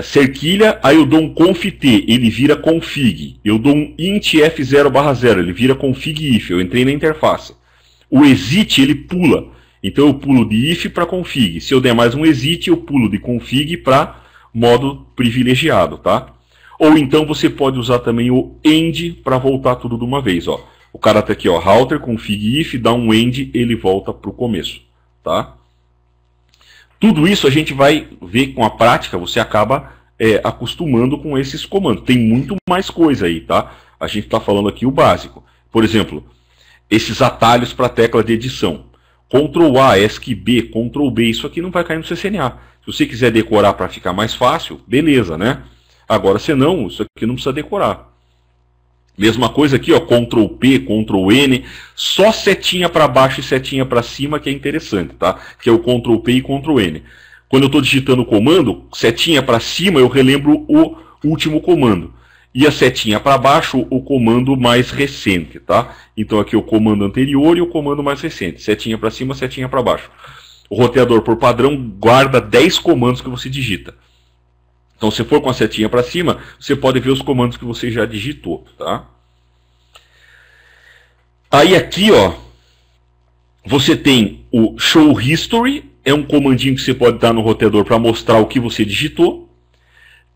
cerquilha, aí eu dou um conft, ele vira config. Eu dou um int f0/0, ele vira config if. Eu entrei na interface. O exit ele pula. Então eu pulo de if para config. Se eu der mais um exit, eu pulo de config para modo privilegiado, tá? Ou então você pode usar também o end para voltar tudo de uma vez, ó. O cara tá aqui, ó, router config if, dá um end, ele volta para o começo, tá? Tudo isso a gente vai ver com a prática, você acaba acostumando com esses comandos. Tem muito mais coisa aí, tá? A gente está falando aqui o básico. Por exemplo, esses atalhos para a tecla de edição. Ctrl A, ESC B, Ctrl B, isso aqui não vai cair no CCNA. Se você quiser decorar para ficar mais fácil, beleza, né? Agora, se não, isso aqui não precisa decorar. Mesma coisa aqui, ó, Ctrl P, Ctrl N, só setinha para baixo e setinha para cima que é interessante, tá? Que é o Ctrl P e Ctrl N. Quando eu estou digitando o comando, setinha para cima, eu relembro o último comando. E a setinha para baixo, o comando mais recente, tá? Então aqui o comando anterior e o comando mais recente. Setinha para cima, setinha para baixo. O roteador, por padrão, guarda 10 comandos que você digita. Então, se for com a setinha para cima, você pode ver os comandos que você já digitou, tá? Aí aqui, ó, você tem o Show History, é um comandinho que você pode dar no roteador para mostrar o que você digitou.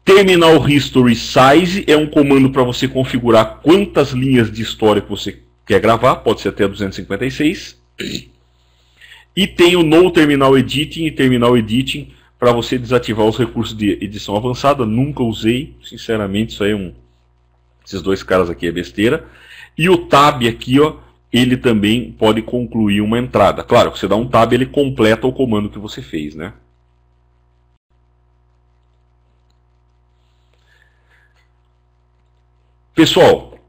Terminal History Size é um comando para você configurar quantas linhas de história que você quer gravar, pode ser até 256. E tem o No Terminal Editing e Terminal Editing para você desativar os recursos de edição avançada. Nunca usei, sinceramente, isso aí é esses dois caras aqui é besteira. E o Tab aqui, ó, ele também pode concluir uma entrada. Claro, você dá um Tab, ele completa o comando que você fez, né? Pessoal,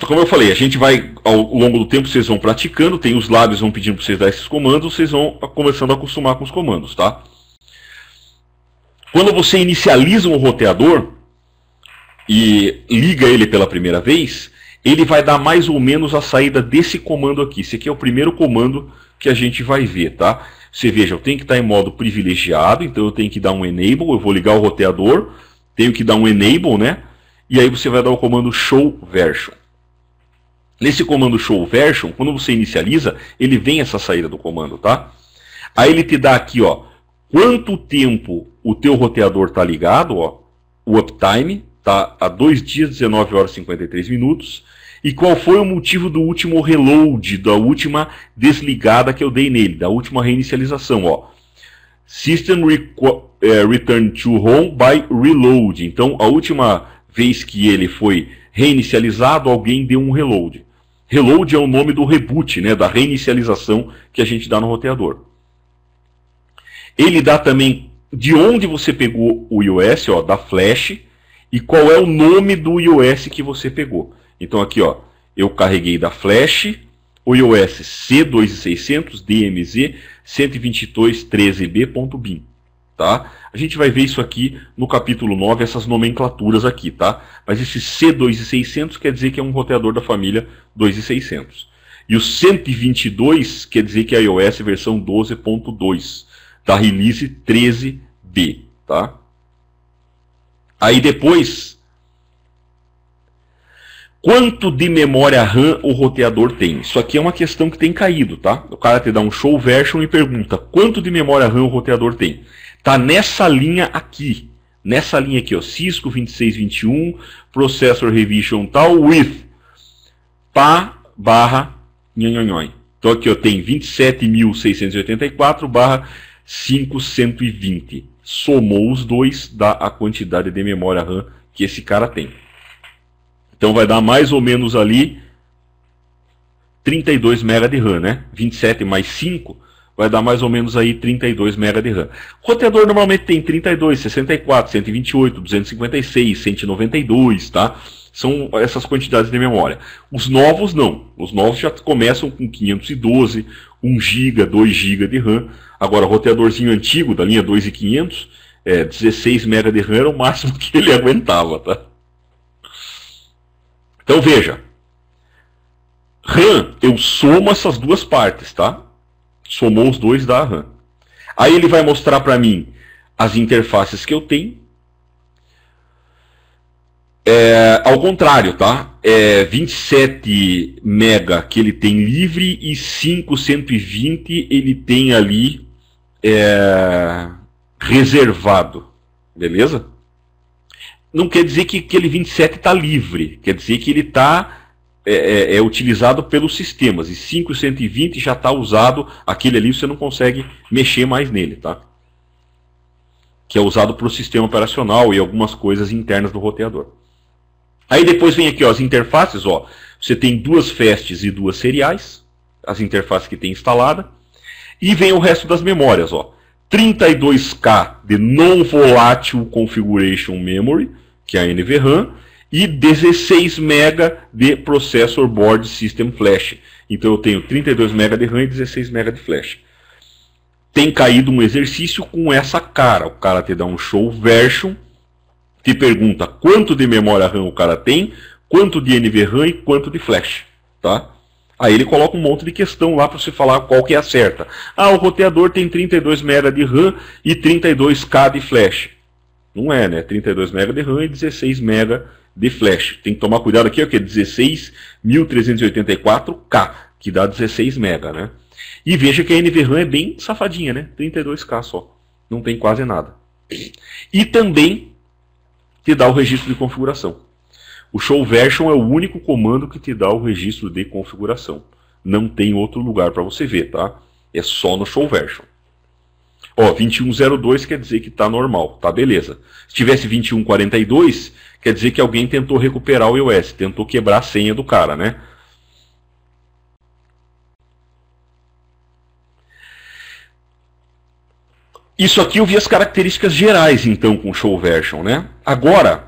como eu falei, a gente vai, ao longo do tempo, vocês vão praticando, tem os lábios vão pedindo para vocês dar esses comandos, vocês vão começando a acostumar com os comandos, tá? Quando você inicializa um roteador e liga ele pela primeira vez, ele vai dar mais ou menos a saída desse comando aqui. Esse aqui é o primeiro comando que a gente vai ver, tá? Você veja, eu tenho que estar em modo privilegiado, então eu tenho que dar um enable, eu vou ligar o roteador, tenho que dar um enable, né? E aí você vai dar o comando show version. Nesse comando show version, quando você inicializa, ele vem essa saída do comando, tá? Aí ele te dá aqui, ó, quanto tempo o teu roteador está ligado, ó, o uptime está a 2 dias, 19 horas e 53 minutos, e qual foi o motivo do último reload, da última desligada que eu dei nele, da última reinicialização, ó. System return to home by reload. Então, a última vez que ele foi reinicializado, alguém deu um reload. Reload é o nome do reboot, né, da reinicialização que a gente dá no roteador. Ele dá também de onde você pegou o iOS, ó, da flash, e qual é o nome do iOS que você pegou. Então aqui, ó, eu carreguei da flash o iOS C2600 DMZ 122.13b.bin, tá? A gente vai ver isso aqui no capítulo 9, essas nomenclaturas aqui, tá? Mas esse C2600 quer dizer que é um roteador da família 2600. E o 122 quer dizer que é a iOS versão 12.2. Da release 13B, tá? Aí depois, quanto de memória RAM o roteador tem? Isso aqui é uma questão que tem caído, tá? O cara te dá um show version e pergunta, quanto de memória RAM o roteador tem? Tá nessa linha aqui, ó, Cisco 2621, Processor Revision tal, with, pá, barra, nhonhonhon. Então aqui eu tenho 27.684 barra 5120. Somou os dois, dá a quantidade de memória RAM que esse cara tem. Então vai dar mais ou menos ali 32 MB de RAM, né? 27 mais 5 vai dar mais ou menos aí 32 MB de RAM. O roteador normalmente tem 32, 64, 128, 256, 192, tá? São essas quantidades de memória. Os novos não. Os novos já começam com 512, 1 GB, 2 GB de RAM. Agora, o roteadorzinho antigo, da linha 2500, 16 MB de RAM era o máximo que ele aguentava, tá? Então, veja. RAM, eu somo essas duas partes, tá? Somou os dois da RAM. Aí ele vai mostrar para mim as interfaces que eu tenho. Ao contrário, tá? 27 MB que ele tem livre e 520 ele tem ali reservado, beleza? Não quer dizer que aquele 27 está livre, quer dizer que ele está utilizado pelos sistemas, e 520 já está usado, aquele ali você não consegue mexer mais nele, tá? Que é usado para o sistema operacional e algumas coisas internas do roteador. Aí depois vem aqui, ó, as interfaces, ó, você tem 2 FASTs e 2 seriais, as interfaces que tem instalada. E vem o resto das memórias, ó. 32K de Non-Volatile Configuration Memory, que é a NVRAM, e 16 MB de Processor Board System Flash. Então eu tenho 32 MB de RAM e 16 MB de flash. tem caído um exercício com essa cara. O cara te dá um show version, te pergunta quanto de memória RAM o cara tem, quanto de NVRAM e quanto de flash, tá? Aí ele coloca um monte de questão lá para você falar qual que é a certa. Ah, o roteador tem 32 MB de RAM e 32K de flash. Não é, né? 32 MB de RAM e 16 MB de flash. Tem que tomar cuidado aqui, ó, que é 16.384K, que dá 16 MB, né? E veja que a NVRAM é bem safadinha, né? 32K só. Não tem quase nada. E também te dá o registro de configuração. O show version é o único comando que te dá o registro de configuração. Não tem outro lugar para você ver, tá? É só no show version. Ó, 2102 quer dizer que está normal, tá beleza. Se tivesse 2142, quer dizer que alguém tentou recuperar o iOS, tentou quebrar a senha do cara, né? Isso aqui eu vi as características gerais, então, com o show version, né? Agora,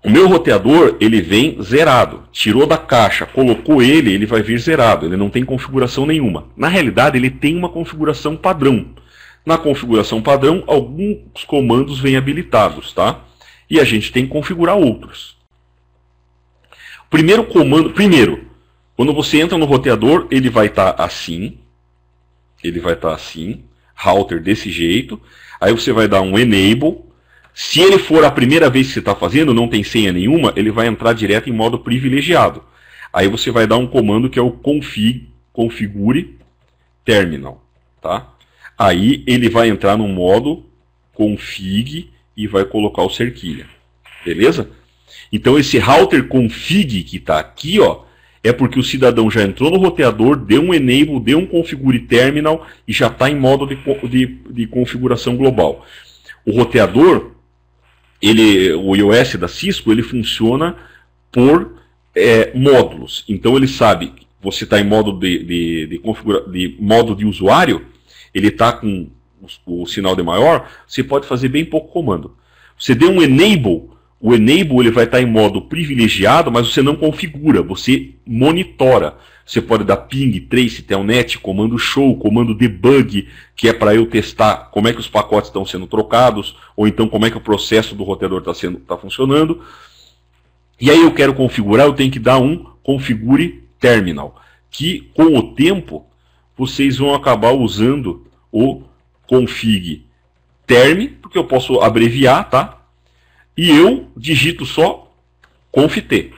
o meu roteador, ele vem zerado. Tirou da caixa, colocou ele, ele vai vir zerado. Ele não tem configuração nenhuma. Na realidade, ele tem uma configuração padrão. Na configuração padrão, alguns comandos vêm habilitados, tá? E a gente tem que configurar outros. Primeiro comando, quando você entra no roteador, ele vai estar assim. Ele vai estar assim. Router desse jeito. Aí você vai dar um enable. Se ele for a primeira vez que você está fazendo, não tem senha nenhuma, ele vai entrar direto em modo privilegiado. Aí você vai dar um comando que é o configure terminal, tá? Aí ele vai entrar no modo config e vai colocar o cerquilha, beleza? Então esse router config que está aqui, ó, é porque o cidadão já entrou no roteador, deu um enable, deu um configure terminal e já está em modo de configuração global. O roteador, o iOS da Cisco, ele funciona por módulos. Então ele sabe que você está em modo de modo de usuário, ele está com o sinal de maior, você pode fazer bem pouco comando. Você deu um enable, o enable ele vai estar em modo privilegiado, mas você não configura, você monitora. Você pode dar ping, trace, telnet, comando show, comando debug, que é para eu testar como é que os pacotes estão sendo trocados, ou então como é que o processo do roteador está funcionando. E aí eu quero configurar, eu tenho que dar um configure terminal, que com o tempo vocês vão acabar usando o config term, porque eu posso abreviar, tá? E eu digito só conft,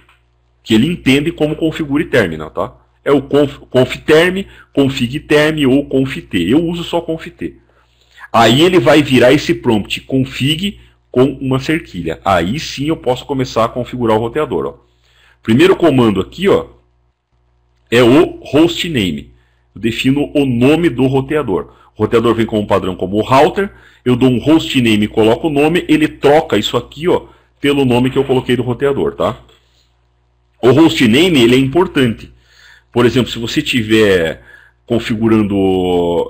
que ele entende como configure terminal, tá? É o confterm, config-term ou conft. Eu uso só conft. Aí ele vai virar esse prompt config com uma cerquilha. Aí sim eu posso começar a configurar o roteador. Ó. Primeiro comando aqui, ó, é o hostname. Eu defino o nome do roteador. O roteador vem como padrão como o router. Eu dou um hostname e coloco o nome. Ele troca isso aqui, ó, pelo nome que eu coloquei do roteador, tá? O hostname ele é importante. Por exemplo, se você estiver configurando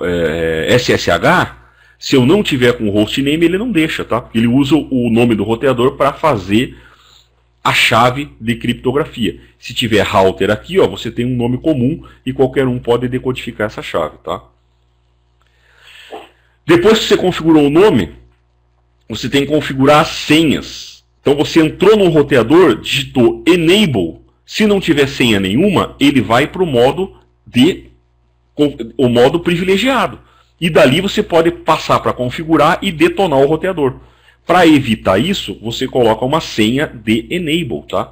SSH, se eu não tiver com o hostname, ele não deixa, tá? Ele usa o nome do roteador para fazer a chave de criptografia. Se tiver router aqui, ó, você tem um nome comum e qualquer um pode decodificar essa chave, tá? Depois que você configurou o nome, você tem que configurar as senhas. Então você entrou no roteador, digitou enable. Se não tiver senha nenhuma, ele vai para o modo privilegiado. E dali você pode passar para configurar e detonar o roteador. Para evitar isso, você coloca uma senha de enable, tá?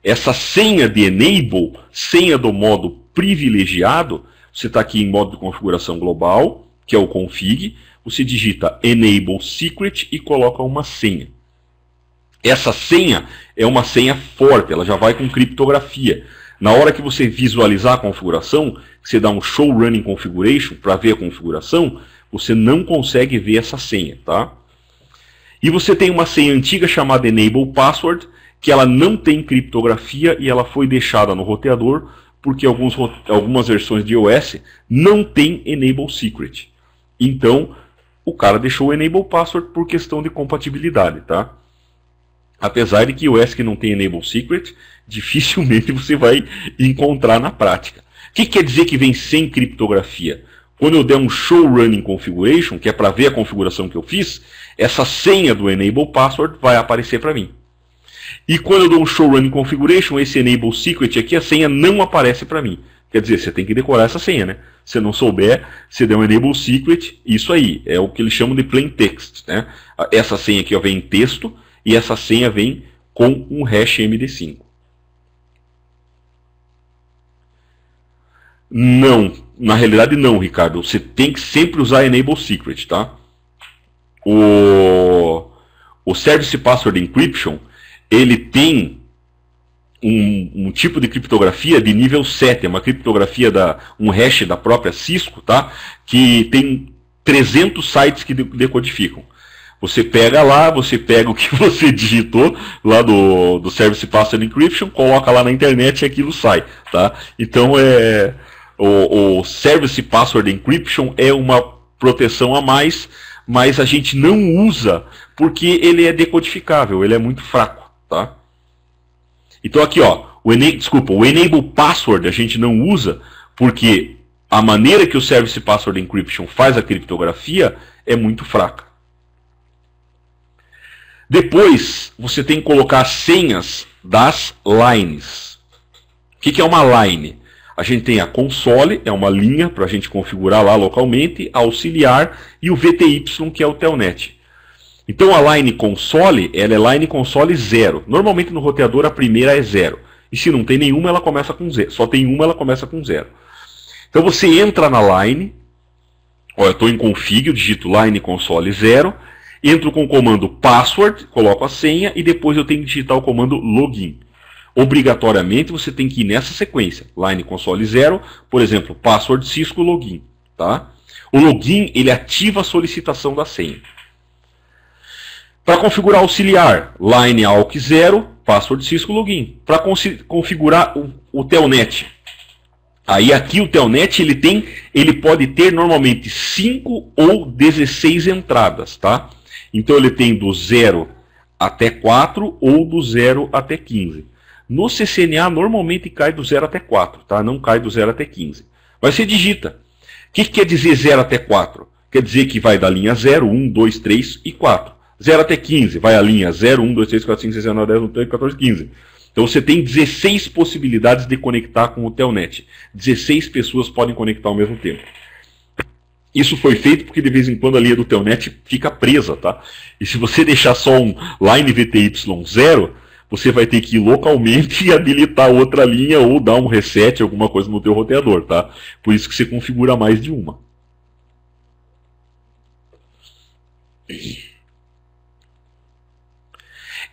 Essa senha de enable, senha do modo privilegiado, você está aqui em modo de configuração global, que é o config, você digita enable secret e coloca uma senha. Essa senha é uma senha forte, ela já vai com criptografia. Na hora que você visualizar a configuração, você dá um show running configuration para ver a configuração, você não consegue ver essa senha, tá? E você tem uma senha antiga chamada enable password, que ela não tem criptografia e ela foi deixada no roteador porque algumas versões de iOS não tem enable secret. Então, o cara deixou o enable password por questão de compatibilidade, tá? Apesar de que o iOS que não tem enable secret, dificilmente você vai encontrar na prática. O que quer dizer que vem sem criptografia? quando eu der um show running configuration, que é para ver a configuração que eu fiz, essa senha do enable password vai aparecer para mim. E quando eu dou um show running configuration, esse enable secret aqui, a senha não aparece para mim. Quer dizer, você tem que decorar essa senha, né? Se não souber, você der um enable secret, isso aí é o que eles chamam de plain text, né? Essa senha aqui ó, vem em texto e essa senha vem com um hash MD5. Não, na realidade não, Ricardo. Você tem que sempre usar enable secret, tá? O Service Password Encryption, ele tem um tipo de criptografia de nível 7, é uma criptografia, um hash da própria Cisco, tá? Que tem 300 sites que decodificam. Você pega lá, você pega o que você digitou lá do Service Password Encryption, coloca lá na internet e aquilo sai, tá? Então o Service Password Encryption é uma proteção a mais, mas a gente não usa porque ele é decodificável, ele é muito fraco, tá? Então aqui, ó, o Enable Password a gente não usa porque a maneira que o Service Password Encryption faz a criptografia é muito fraca. Depois, você tem que colocar as senhas das lines. O que é uma line? A gente tem a console, é uma linha para a gente configurar lá localmente, a auxiliar e o VTY, que é o telnet. Então a line console, ela é line console 0. Normalmente no roteador a primeira é 0. E se não tem nenhuma, ela começa com 0. Só tem uma, ela começa com 0. Então você entra na line, ó, eu estou em config, eu digito line console 0, entro com o comando password, coloco a senha e depois eu tenho que digitar o comando login. Obrigatoriamente você tem que ir nessa sequência, line console 0, por exemplo, password Cisco login, tá? O login, ele ativa a solicitação da senha. Para configurar auxiliar, line AUX 0, password Cisco login. Para configurar o telnet, aí aqui o telnet ele pode ter normalmente 5 ou 16 entradas, tá? Então ele tem do 0 até 4 ou do 0 até 15. No CCNA normalmente cai do 0 até 4, tá? Não cai do 0 até 15. Mas você digita. O que quer dizer 0 até 4? Quer dizer que vai da linha 0, 1, 2, 3 e 4. 0 até 15, vai a linha 0, 1, 2, 3, 4, 5, 6, 7, 8, 9, 10, 11, 12, 14, 15. Então você tem 16 possibilidades de conectar com o telnet. 16 pessoas podem conectar ao mesmo tempo. Isso foi feito porque de vez em quando a linha do telnet fica presa, tá? E se você deixar só um line VTY 0, você vai ter que ir localmente e habilitar outra linha ou dar um reset, alguma coisa no teu roteador, tá? Por isso que você configura mais de uma.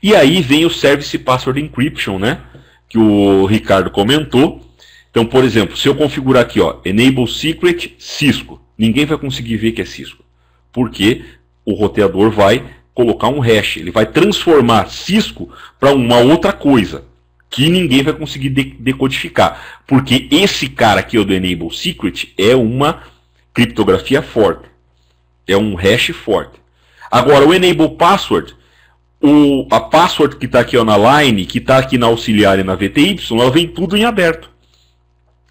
E aí vem o Service Password Encryption, né? Que o Ricardo comentou. Então, por exemplo, se eu configurar aqui, ó, Enable Secret Cisco, ninguém vai conseguir ver que é Cisco. Porque o roteador vai colocar um hash, ele vai transformar Cisco para uma outra coisa, que ninguém vai conseguir decodificar. Porque esse cara aqui, o do Enable Secret, é uma criptografia forte. É um hash forte. Agora, o Enable Password, a password que está aqui ó, na line, que está aqui na auxiliar e na VTY, ela vem tudo em aberto.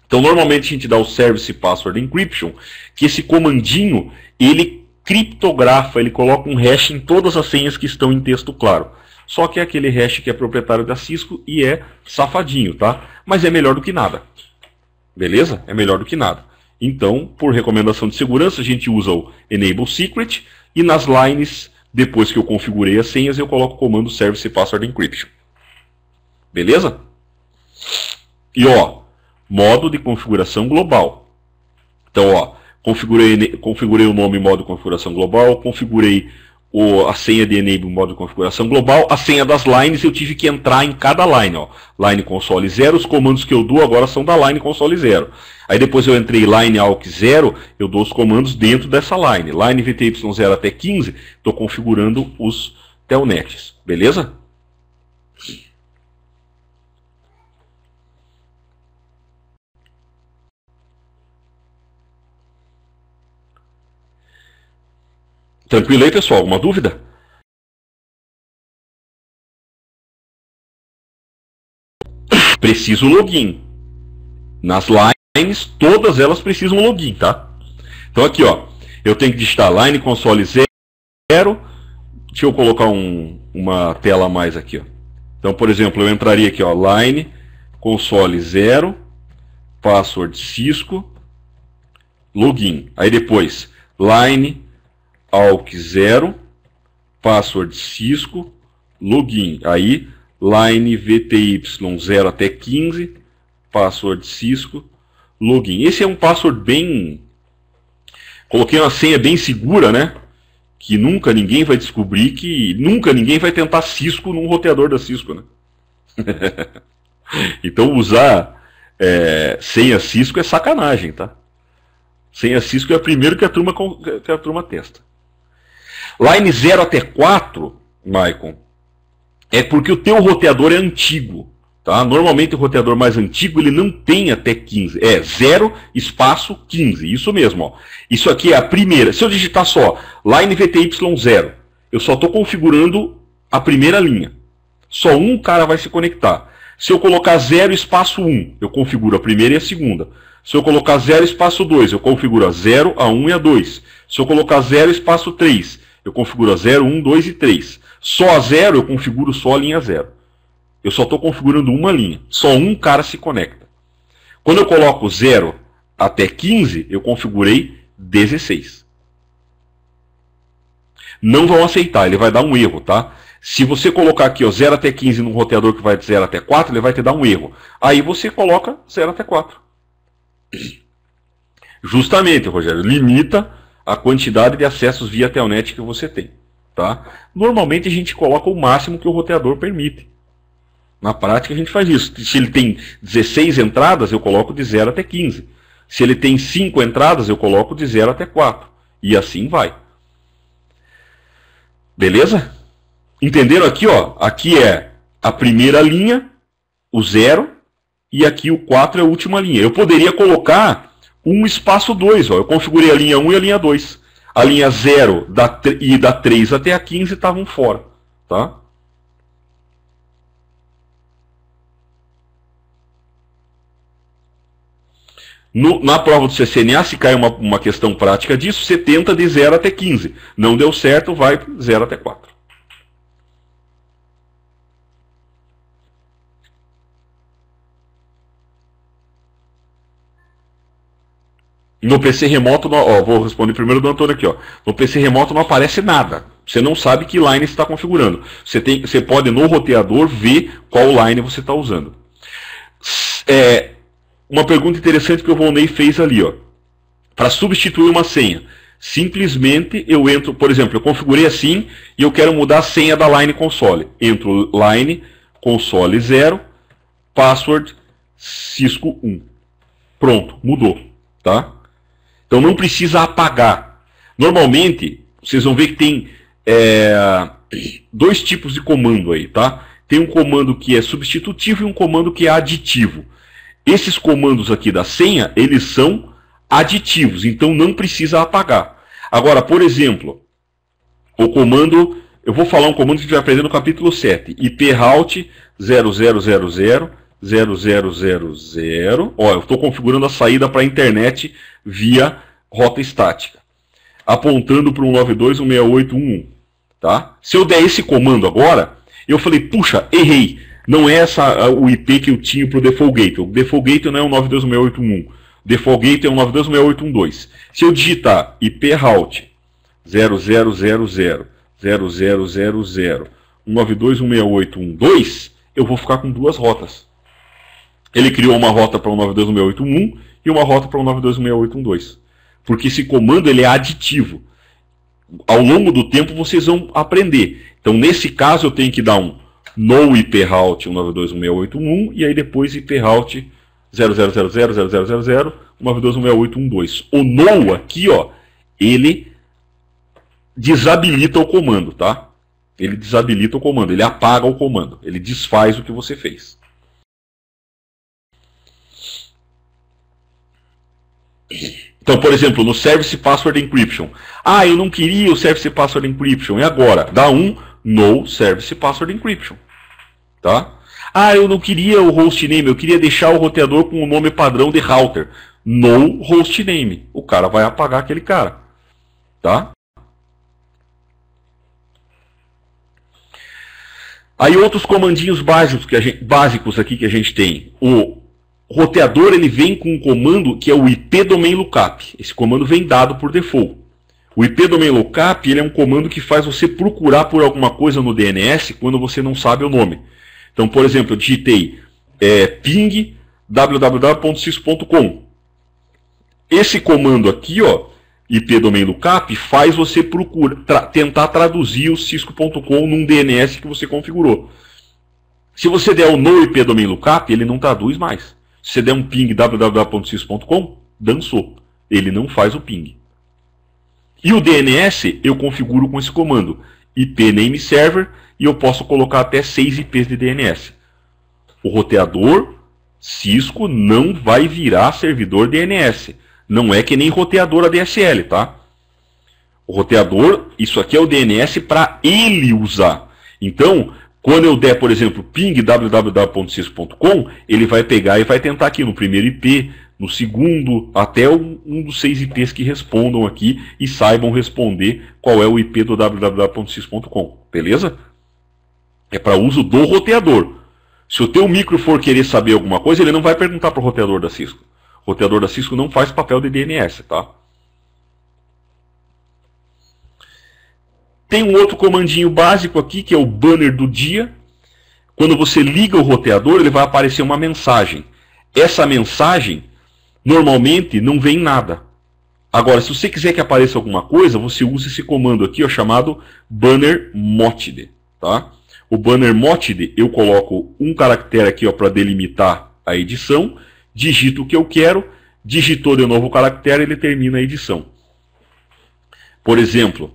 Então, normalmente a gente dá o Service Password Encryption, que esse comandinho, ele criptografa, ele coloca um hash em todas as senhas que estão em texto claro. Só que é aquele hash que é proprietário da Cisco e é safadinho, tá? Mas é melhor do que nada. Beleza? É melhor do que nada. Então, por recomendação de segurança, a gente usa o Enable Secret e nas lines, depois que eu configurei as senhas, eu coloco o comando Service Password Encryption. Beleza? E ó, modo de configuração global. Então, ó, configurei o nome modo de configuração global, configurei a senha de enable modo de configuração global, a senha das lines eu tive que entrar em cada line, ó. Line console 0, os comandos que eu dou agora são da line console 0. Aí depois eu entrei line AUX 0, eu dou os comandos dentro dessa line. Line VTY 0 até 15, estou configurando os telnets. Beleza? Tranquilo aí, pessoal? Alguma dúvida? Preciso login. Nas lines, todas elas precisam login, tá? Então aqui, ó, eu tenho que digitar line console 0. Deixa eu colocar uma tela a mais aqui, ó. Então, por exemplo, eu entraria aqui, ó, line console 0, password Cisco, login. Aí depois, line AUC 0, password Cisco, login. Aí, line VTY 0 até 15, password Cisco, login. Esse é um password bem... Coloquei uma senha bem segura, né? Que nunca ninguém vai descobrir, que nunca ninguém vai tentar Cisco num roteador da Cisco, né? Então usar senha Cisco é sacanagem, tá? Senha Cisco é o primeiro que a turma testa. Line 0 até 4, Maicon, é porque o teu roteador é antigo. Tá? Normalmente o roteador mais antigo ele não tem até 15. É 0 espaço 15. Isso mesmo. Ó. Isso aqui é a primeira. Se eu digitar só line VTY 0, eu só estou configurando a primeira linha. Só um cara vai se conectar. Se eu colocar 0 espaço 1, eu configuro a primeira e a segunda. Se eu colocar 0 espaço 2, eu configuro a 0, a 1 e a 2. Se eu colocar 0 espaço 3, eu configuro a 0, 1, 2 e 3. Só a 0 eu configuro só a linha 0. Eu só estou configurando uma linha. Só um cara se conecta. Quando eu coloco 0 até 15, eu configurei 16. Não vão aceitar, ele vai dar um erro, tá? Se você colocar aqui, ó, 0 até 15 num roteador que vai de 0 até 4, ele vai te dar um erro. Aí você coloca 0 até 4. Justamente, Rogério, limita a quantidade de acessos via telnet que você tem, tá? Normalmente a gente coloca o máximo que o roteador permite. Na prática a gente faz isso. Se ele tem 16 entradas, eu coloco de 0 até 15. Se ele tem 5 entradas, eu coloco de 0 até 4. E assim vai. Beleza? Entenderam aqui, ó? Aqui é a primeira linha, o 0, e aqui o 4 é a última linha. Eu poderia colocar um espaço 2, ó. Eu configurei a linha 1 e a linha 2. A linha 0 e da 3 até a 15 estavam fora, tá? Na prova do CCNA, se cai uma questão prática disso, você tenta de 0 até 15. Não deu certo, vai de 0 até 4. No PC remoto, ó, vou responder primeiro do Antônio aqui. Ó. No PC remoto não aparece nada. Você não sabe que line você está configurando. Você pode, no roteador, ver qual line você está usando. Uma pergunta interessante que o Volney fez ali, ó. Para substituir uma senha, simplesmente eu entro, por exemplo, eu configurei assim e eu quero mudar a senha da line console. Entro line console 0, password Cisco 1. Pronto, mudou, tá? Então não precisa apagar. Normalmente, vocês vão ver que tem dois tipos de comando aí, tá? Tem um comando que é substitutivo e um comando que é aditivo. Esses comandos aqui da senha, eles são aditivos, então não precisa apagar. Agora, por exemplo, o comando, eu vou falar um comando que a gente vai aprender no capítulo 7, iproute 0000 0000. Ó, eu estou configurando a saída para a internet via rota estática, apontando para 192.168.1.1, tá? Se eu der esse comando agora, eu falei, puxa, errei. Não é o IP que eu tinha para o Default Gateway. O Default Gateway não é 192.168.1.1. O Default Gateway é 192.168.1.2. Se eu digitar iproute 0000 0000 192.168.1.2, eu vou ficar com duas rotas. Ele criou uma rota para 192.168.1 e uma rota para 192.168.1.2. Porque esse comando ele é aditivo. Ao longo do tempo vocês vão aprender. Então, nesse caso, eu tenho que dar um no iproute 192.168.1.1 e aí depois iproute 0000 192.168.1.2. O no aqui, ó, ele desabilita o comando, tá? Ele desabilita o comando, ele apaga o comando, ele desfaz o que você fez. Então, por exemplo, no Service Password Encryption. Ah, eu não queria o Service Password Encryption. E agora? Dá um no Service Password Encryption. Tá? Ah, eu não queria o hostname, eu queria deixar o roteador com o nome padrão de router. no hostname. O cara vai apagar aquele cara, tá? Aí outros comandinhos básicos aqui que a gente tem. O roteador ele vem com um comando que é o IP Domain Lookup. Esse comando vem dado por default. O IP Domain Lookup ele é um comando que faz você procurar por alguma coisa no DNS quando você não sabe o nome. Então, por exemplo, eu digitei ping www.cisco.com. Esse comando aqui, ó, IP Domain Lookup, faz você tentar traduzir o cisco.com num DNS que você configurou. Se você der o no IP Domain Lookup, ele não traduz mais. Se você der um ping www.cisco.com, dançou. Ele não faz o ping. E o DNS eu configuro com esse comando, IP Name Server, e eu posso colocar até 6 IPs de DNS. O roteador Cisco não vai virar servidor DNS. Não é que nem roteador ADSL, tá? O roteador, isso aqui é o DNS para ele usar. Então, quando eu der, por exemplo, ping www.cisco.com, ele vai pegar e vai tentar aqui no primeiro IP, no segundo, até um dos 6 IPs que respondam aqui e saibam responder qual é o IP do www.cisco.com. Beleza? É para uso do roteador. Se o teu micro for querer saber alguma coisa, ele não vai perguntar para o roteador da Cisco. O roteador da Cisco não faz papel de DNS, tá? Tem um outro comandinho básico aqui, que é o banner do dia. Quando você liga o roteador, ele vai aparecer uma mensagem. Essa mensagem, normalmente, não vem nada. Agora, se você quiser que apareça alguma coisa, você usa esse comando aqui, ó, chamado banner motd, tá? O banner motd, eu coloco um caractere aqui para delimitar a edição, digito o que eu quero, digitou de novo o caractere, ele termina a edição. Por exemplo,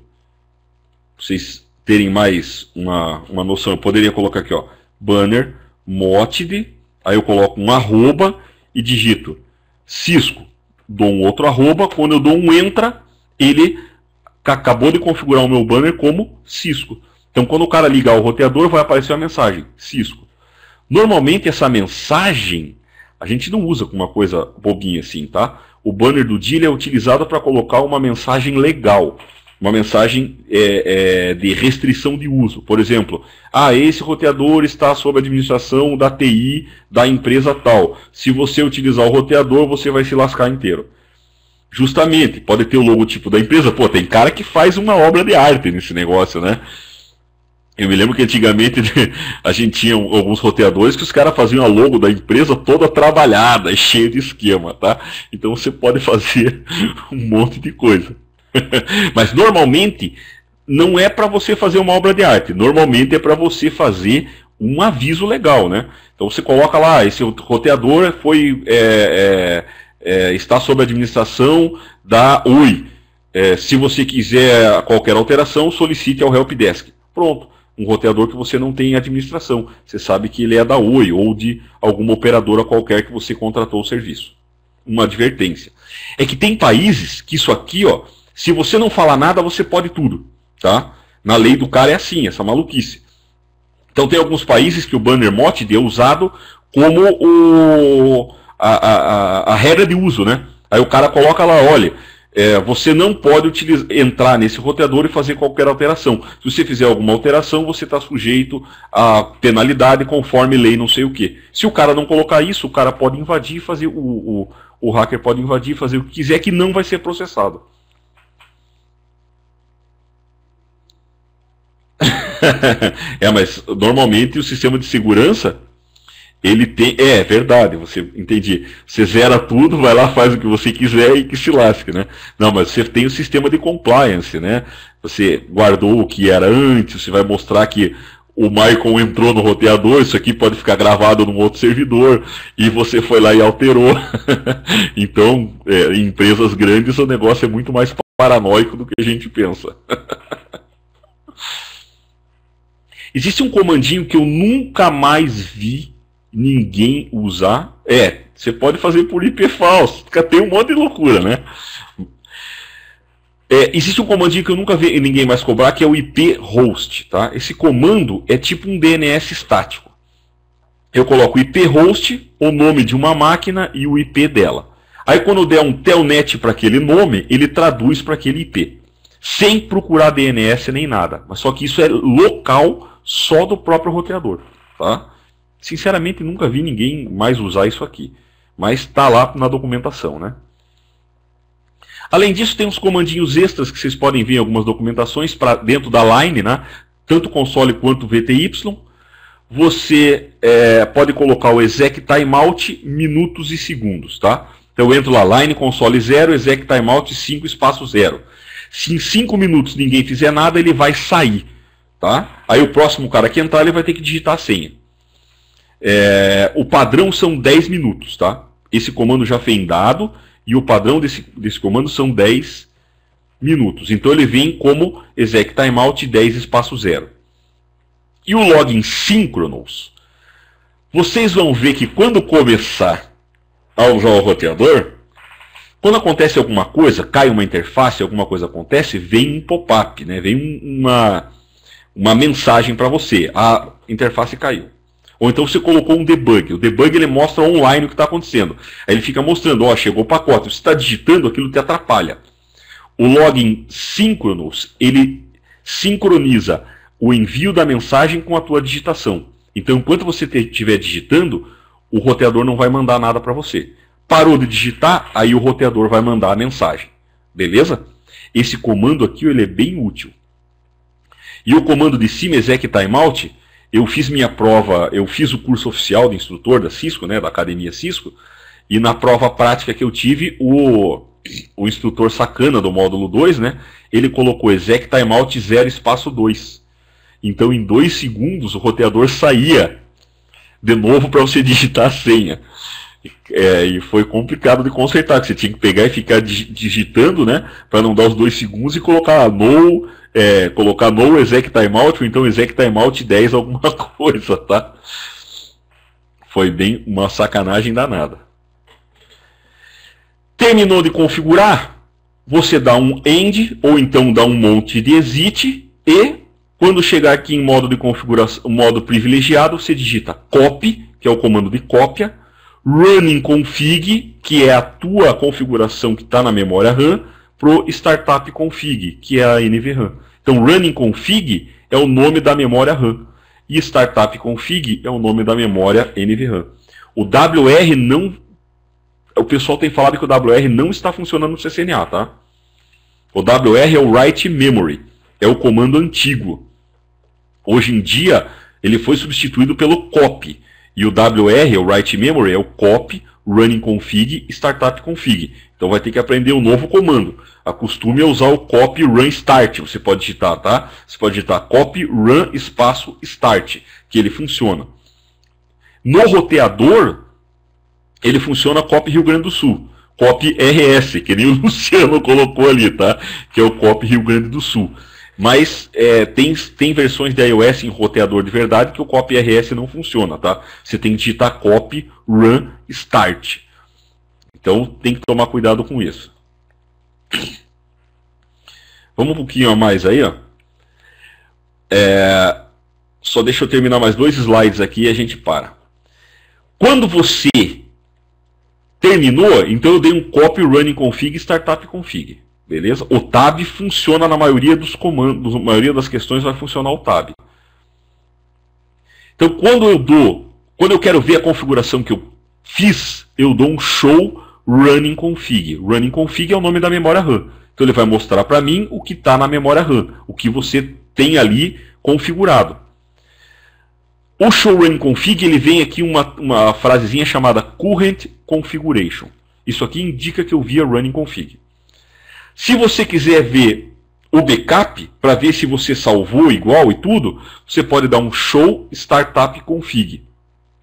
para vocês terem mais uma noção, eu poderia colocar aqui, ó, banner motd, aí eu coloco um arroba e digito Cisco, dou um outro arroba, quando eu dou um entra, ele acabou de configurar o meu banner como Cisco. Então, quando o cara ligar o roteador, vai aparecer a mensagem, Cisco. Normalmente, essa mensagem, a gente não usa com uma coisa bobinha assim, tá? O banner do dia é utilizado para colocar uma mensagem legal, uma mensagem de restrição de uso. Por exemplo, esse roteador está sob administração da TI da empresa tal. Se você utilizar o roteador, você vai se lascar inteiro. Justamente, pode ter o logotipo da empresa. Pô, tem cara que faz uma obra de arte nesse negócio, né? Eu me lembro que antigamente a gente tinha alguns roteadores que os caras faziam a logo da empresa toda trabalhada, cheia de esquema, tá? Então você pode fazer um monte de coisa. Mas normalmente não é para você fazer uma obra de arte. Normalmente é para você fazer um aviso legal, né? Então você coloca lá, esse roteador está sob a administração da Oi. Se você quiser qualquer alteração, solicite ao Helpdesk. Pronto. Um roteador que você não tem administração. Você sabe que ele é da Oi ou de alguma operadora qualquer que você contratou o serviço. Uma advertência. É que tem países que isso aqui, ó, se você não falar nada, você pode tudo, tá? Na lei do cara é assim, essa maluquice. Então tem alguns países que o banner motd é usado como a regra de uso, né? Aí o cara coloca lá, olha, você não pode entrar nesse roteador e fazer qualquer alteração. Se você fizer alguma alteração, você está sujeito a penalidade conforme lei não sei o que. Se o cara não colocar isso, o cara pode invadir e fazer o hacker pode invadir e fazer o que quiser, que não vai ser processado. Mas normalmente o sistema de segurança ele tem. É verdade, você entendi. Você zera tudo, vai lá, faz o que você quiser e que se lasque, né? Não, mas você tem o sistema de compliance, né? Você guardou o que era antes, você vai mostrar que o Michael entrou no roteador, isso aqui pode ficar gravado num outro servidor, e você foi lá e alterou. Então, em empresas grandes o negócio é muito mais paranoico do que a gente pensa. Existe um comandinho que eu nunca mais vi ninguém usar. Você pode fazer por IP falso. Tem um monte de loucura, né? Existe um comandinho que eu nunca vi ninguém mais cobrar, que é o IP host, tá? Esse comando é tipo um DNS estático. Eu coloco IP host, o nome de uma máquina e o IP dela. Aí quando der um telnet para aquele nome, ele traduz para aquele IP. Sem procurar DNS nem nada. Mas só que isso é local só do próprio roteador. Tá? Sinceramente, nunca vi ninguém mais usar isso aqui. Mas está lá na documentação, né? Além disso, tem uns comandinhos extras que vocês podem ver em algumas documentações para dentro da line, né? Tanto console quanto VTY. Você pode colocar o exec timeout minutos e segundos, tá? Então eu entro lá, line console 0, exec timeout 5 espaço 0. Se em 5 minutos ninguém fizer nada, ele vai sair, tá? Aí o próximo cara que entrar, ele vai ter que digitar a senha. O padrão são 10 minutos, tá? Esse comando já foi em dado e o padrão desse comando são 10 minutos. Então ele vem como exec timeout 10 espaço 0. E o login synchronous, vocês vão ver que quando começar a usar o roteador, quando acontece alguma coisa, cai uma interface, alguma coisa acontece, vem um pop-up, né? Vem uma mensagem para você. A interface caiu. Ou então você colocou um debug. O debug ele mostra online o que está acontecendo. Aí ele fica mostrando, ó, chegou o pacote. Você está digitando, aquilo te atrapalha. O login synchronous, ele sincroniza o envio da mensagem com a tua digitação. Então, enquanto você estiver digitando, o roteador não vai mandar nada para você. Parou de digitar, aí o roteador vai mandar a mensagem. Beleza? Esse comando aqui ele é bem útil. E o comando de cima, exec timeout, eu fiz minha prova, eu fiz o curso oficial de instrutor da Cisco, né, da Academia Cisco, e na prova prática que eu tive, o instrutor sacana do módulo 2, né, ele colocou exec timeout 0 espaço 2. Então, em 2 segundos, o roteador saía de novo para você digitar a senha. E foi complicado de consertar, porque você tinha que pegar e ficar digitando, né, para não dar os 2 segundos e colocar no exec timeout, ou então exec timeout 10 alguma coisa, tá? Foi bem uma sacanagem danada. Terminou de configurar, você dá um end, ou então dá um monte de exit, e quando chegar aqui em modo de configuração, modo privilegiado, você digita copy, que é o comando de cópia, running config, que é a tua configuração que está na memória RAM, pro startup config, que é a NVRAM. Então, running config é o nome da memória RAM, e startup config é o nome da memória NVRAM. O WR não... O pessoal tem falado que o WR não está funcionando no CCNA, tá? O WR é o write memory, é o comando antigo. Hoje em dia, ele foi substituído pelo copy. E o WR, o write memory, é o copy, running config, startup config. Então vai ter que aprender um novo comando. Acostume a usar o copy run start. Você pode digitar, tá? Você pode digitar copy run espaço start, que ele funciona. No roteador, ele funciona copy Rio Grande do Sul. Copy RS, que nem o Luciano colocou ali, tá? Que é o copy Rio Grande do Sul. Mas tem versões de iOS em roteador de verdade que o copy RS não funciona, tá? Você tem que digitar copy run start. Então tem que tomar cuidado com isso. Vamos um pouquinho a mais aí, ó. Só deixa eu terminar mais 2 slides aqui e a gente para. Quando você terminou, então eu dei um copy running config startup config. Beleza? O tab funciona na maioria dos comandos, na maioria das questões vai funcionar o tab. Então, quando eu quero ver a configuração que eu fiz, eu dou um show running config. Running config é o nome da memória RAM. Então, ele vai mostrar para mim o que está na memória RAM, o que você tem ali configurado. O show running config, ele vem aqui uma frasezinha chamada current configuration. Isso aqui indica que eu vi a running config. Se você quiser ver o backup, para ver se você salvou igual e tudo, você pode dar um show startup config.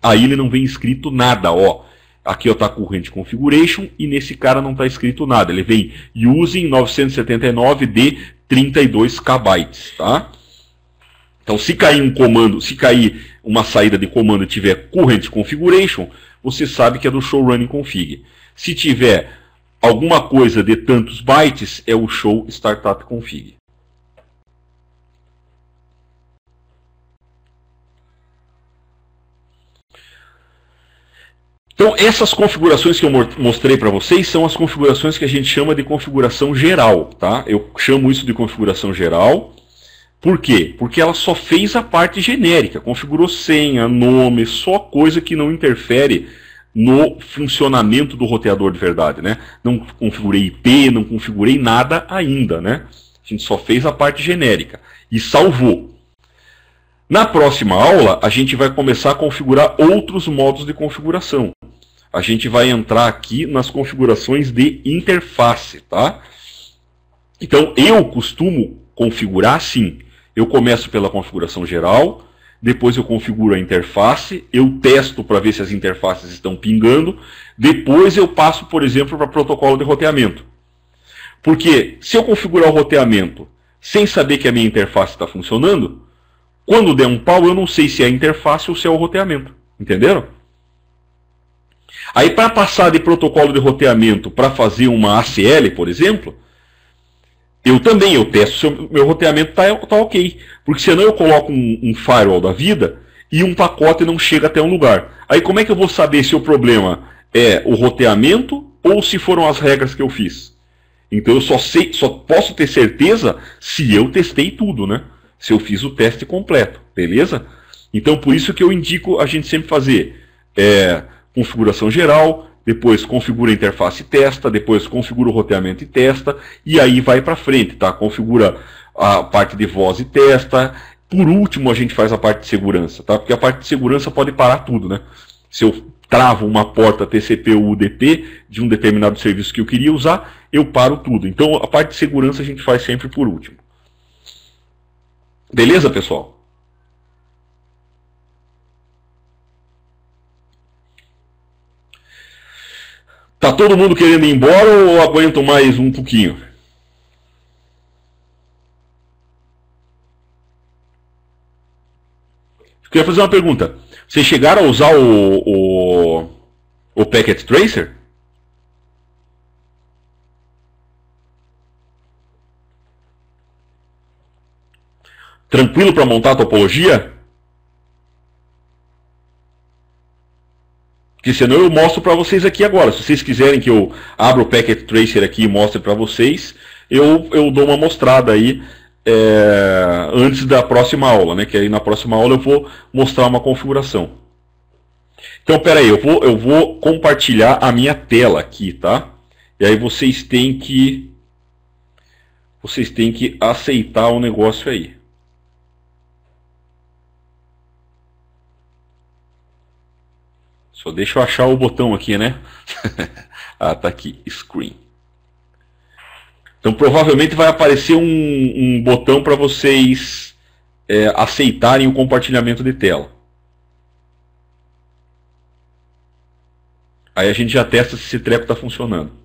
Aí ele não vem escrito nada, ó. Aqui está current configuration e nesse cara não está escrito nada. Ele vem using 979 de 32 KB, tá? Então, se cair um comando, se cair uma saída de comando e tiver current configuration, você sabe que é do show running config. Se tiver alguma coisa de tantos bytes, é o show startup config. Então, essas configurações que eu mostrei para vocês são as configurações que a gente chama de configuração geral, tá? Eu chamo isso de configuração geral. Por quê? Porque ela só fez a parte genérica, configurou senha, nome, só coisa que não interfere no funcionamento do roteador de verdade, né? Não configurei IP, não configurei nada ainda, né? A gente só fez a parte genérica e salvou. Na próxima aula, a gente vai começar a configurar outros modos de configuração. A gente vai entrar aqui nas configurações de interface, tá? Então, eu costumo configurar assim. Eu começo pela configuração geral, depois eu configuro a interface, eu testo para ver se as interfaces estão pingando, depois eu passo, por exemplo, para protocolo de roteamento. Porque se eu configurar o roteamento sem saber que a minha interface está funcionando, quando der um pau, eu não sei se é a interface ou se é o roteamento. Entenderam? Aí, para passar de protocolo de roteamento para fazer uma ACL, por exemplo, eu testo se o meu roteamento está ok. Porque senão eu coloco um firewall da vida e um pacote não chega até um lugar. Aí como é que eu vou saber se o problema é o roteamento ou se foram as regras que eu fiz? Então eu só posso ter certeza se eu testei tudo, né? Se eu fiz o teste completo, beleza? Então por isso que eu indico a gente sempre fazer configuração geral, depois configura a interface e testa, depois configura o roteamento e testa, e aí vai para frente, tá? Configura a parte de voz e testa. Por último, a gente faz a parte de segurança, tá? Porque a parte de segurança pode parar tudo, né? Se eu travo uma porta TCP ou UDP de um determinado serviço que eu queria usar, eu paro tudo. Então, a parte de segurança a gente faz sempre por último. Beleza, pessoal? Tá todo mundo querendo ir embora ou aguento mais um pouquinho? Eu queria fazer uma pergunta. Vocês chegaram a usar o Packet Tracer? Tranquilo para montar a topologia? Porque senão eu mostro para vocês aqui agora. Se vocês quiserem que eu abra o Packet Tracer aqui e mostre para vocês, eu dou uma mostrada aí antes da próxima aula, né? Que aí na próxima aula eu vou mostrar uma configuração. Então, peraí, eu vou compartilhar a minha tela aqui, tá? E aí vocês têm que aceitar o negócio aí. Só deixa eu achar o botão aqui, né? Ah, tá aqui, Screen. Então provavelmente vai aparecer um botão para vocês aceitarem o compartilhamento de tela. Aí a gente já testa se esse treco está funcionando.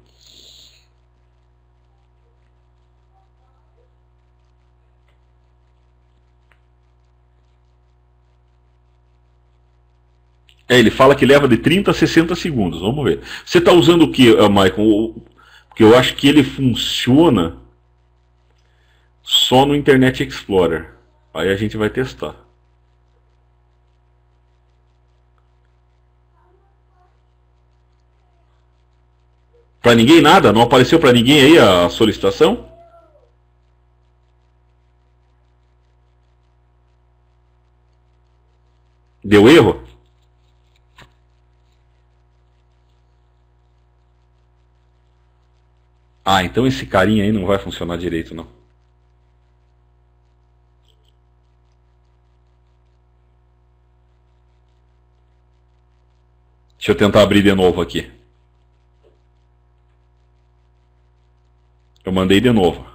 Ele fala que leva de 30 a 60 segundos. Vamos ver. Você está usando o que, Michael? Porque eu acho que ele funciona só no Internet Explorer. Aí a gente vai testar. Para ninguém nada? Não apareceu para ninguém aí a solicitação? Deu erro? Ah, então esse carinha aí não vai funcionar direito, não. Deixa eu tentar abrir de novo aqui. Eu mandei de novo.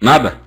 Nada?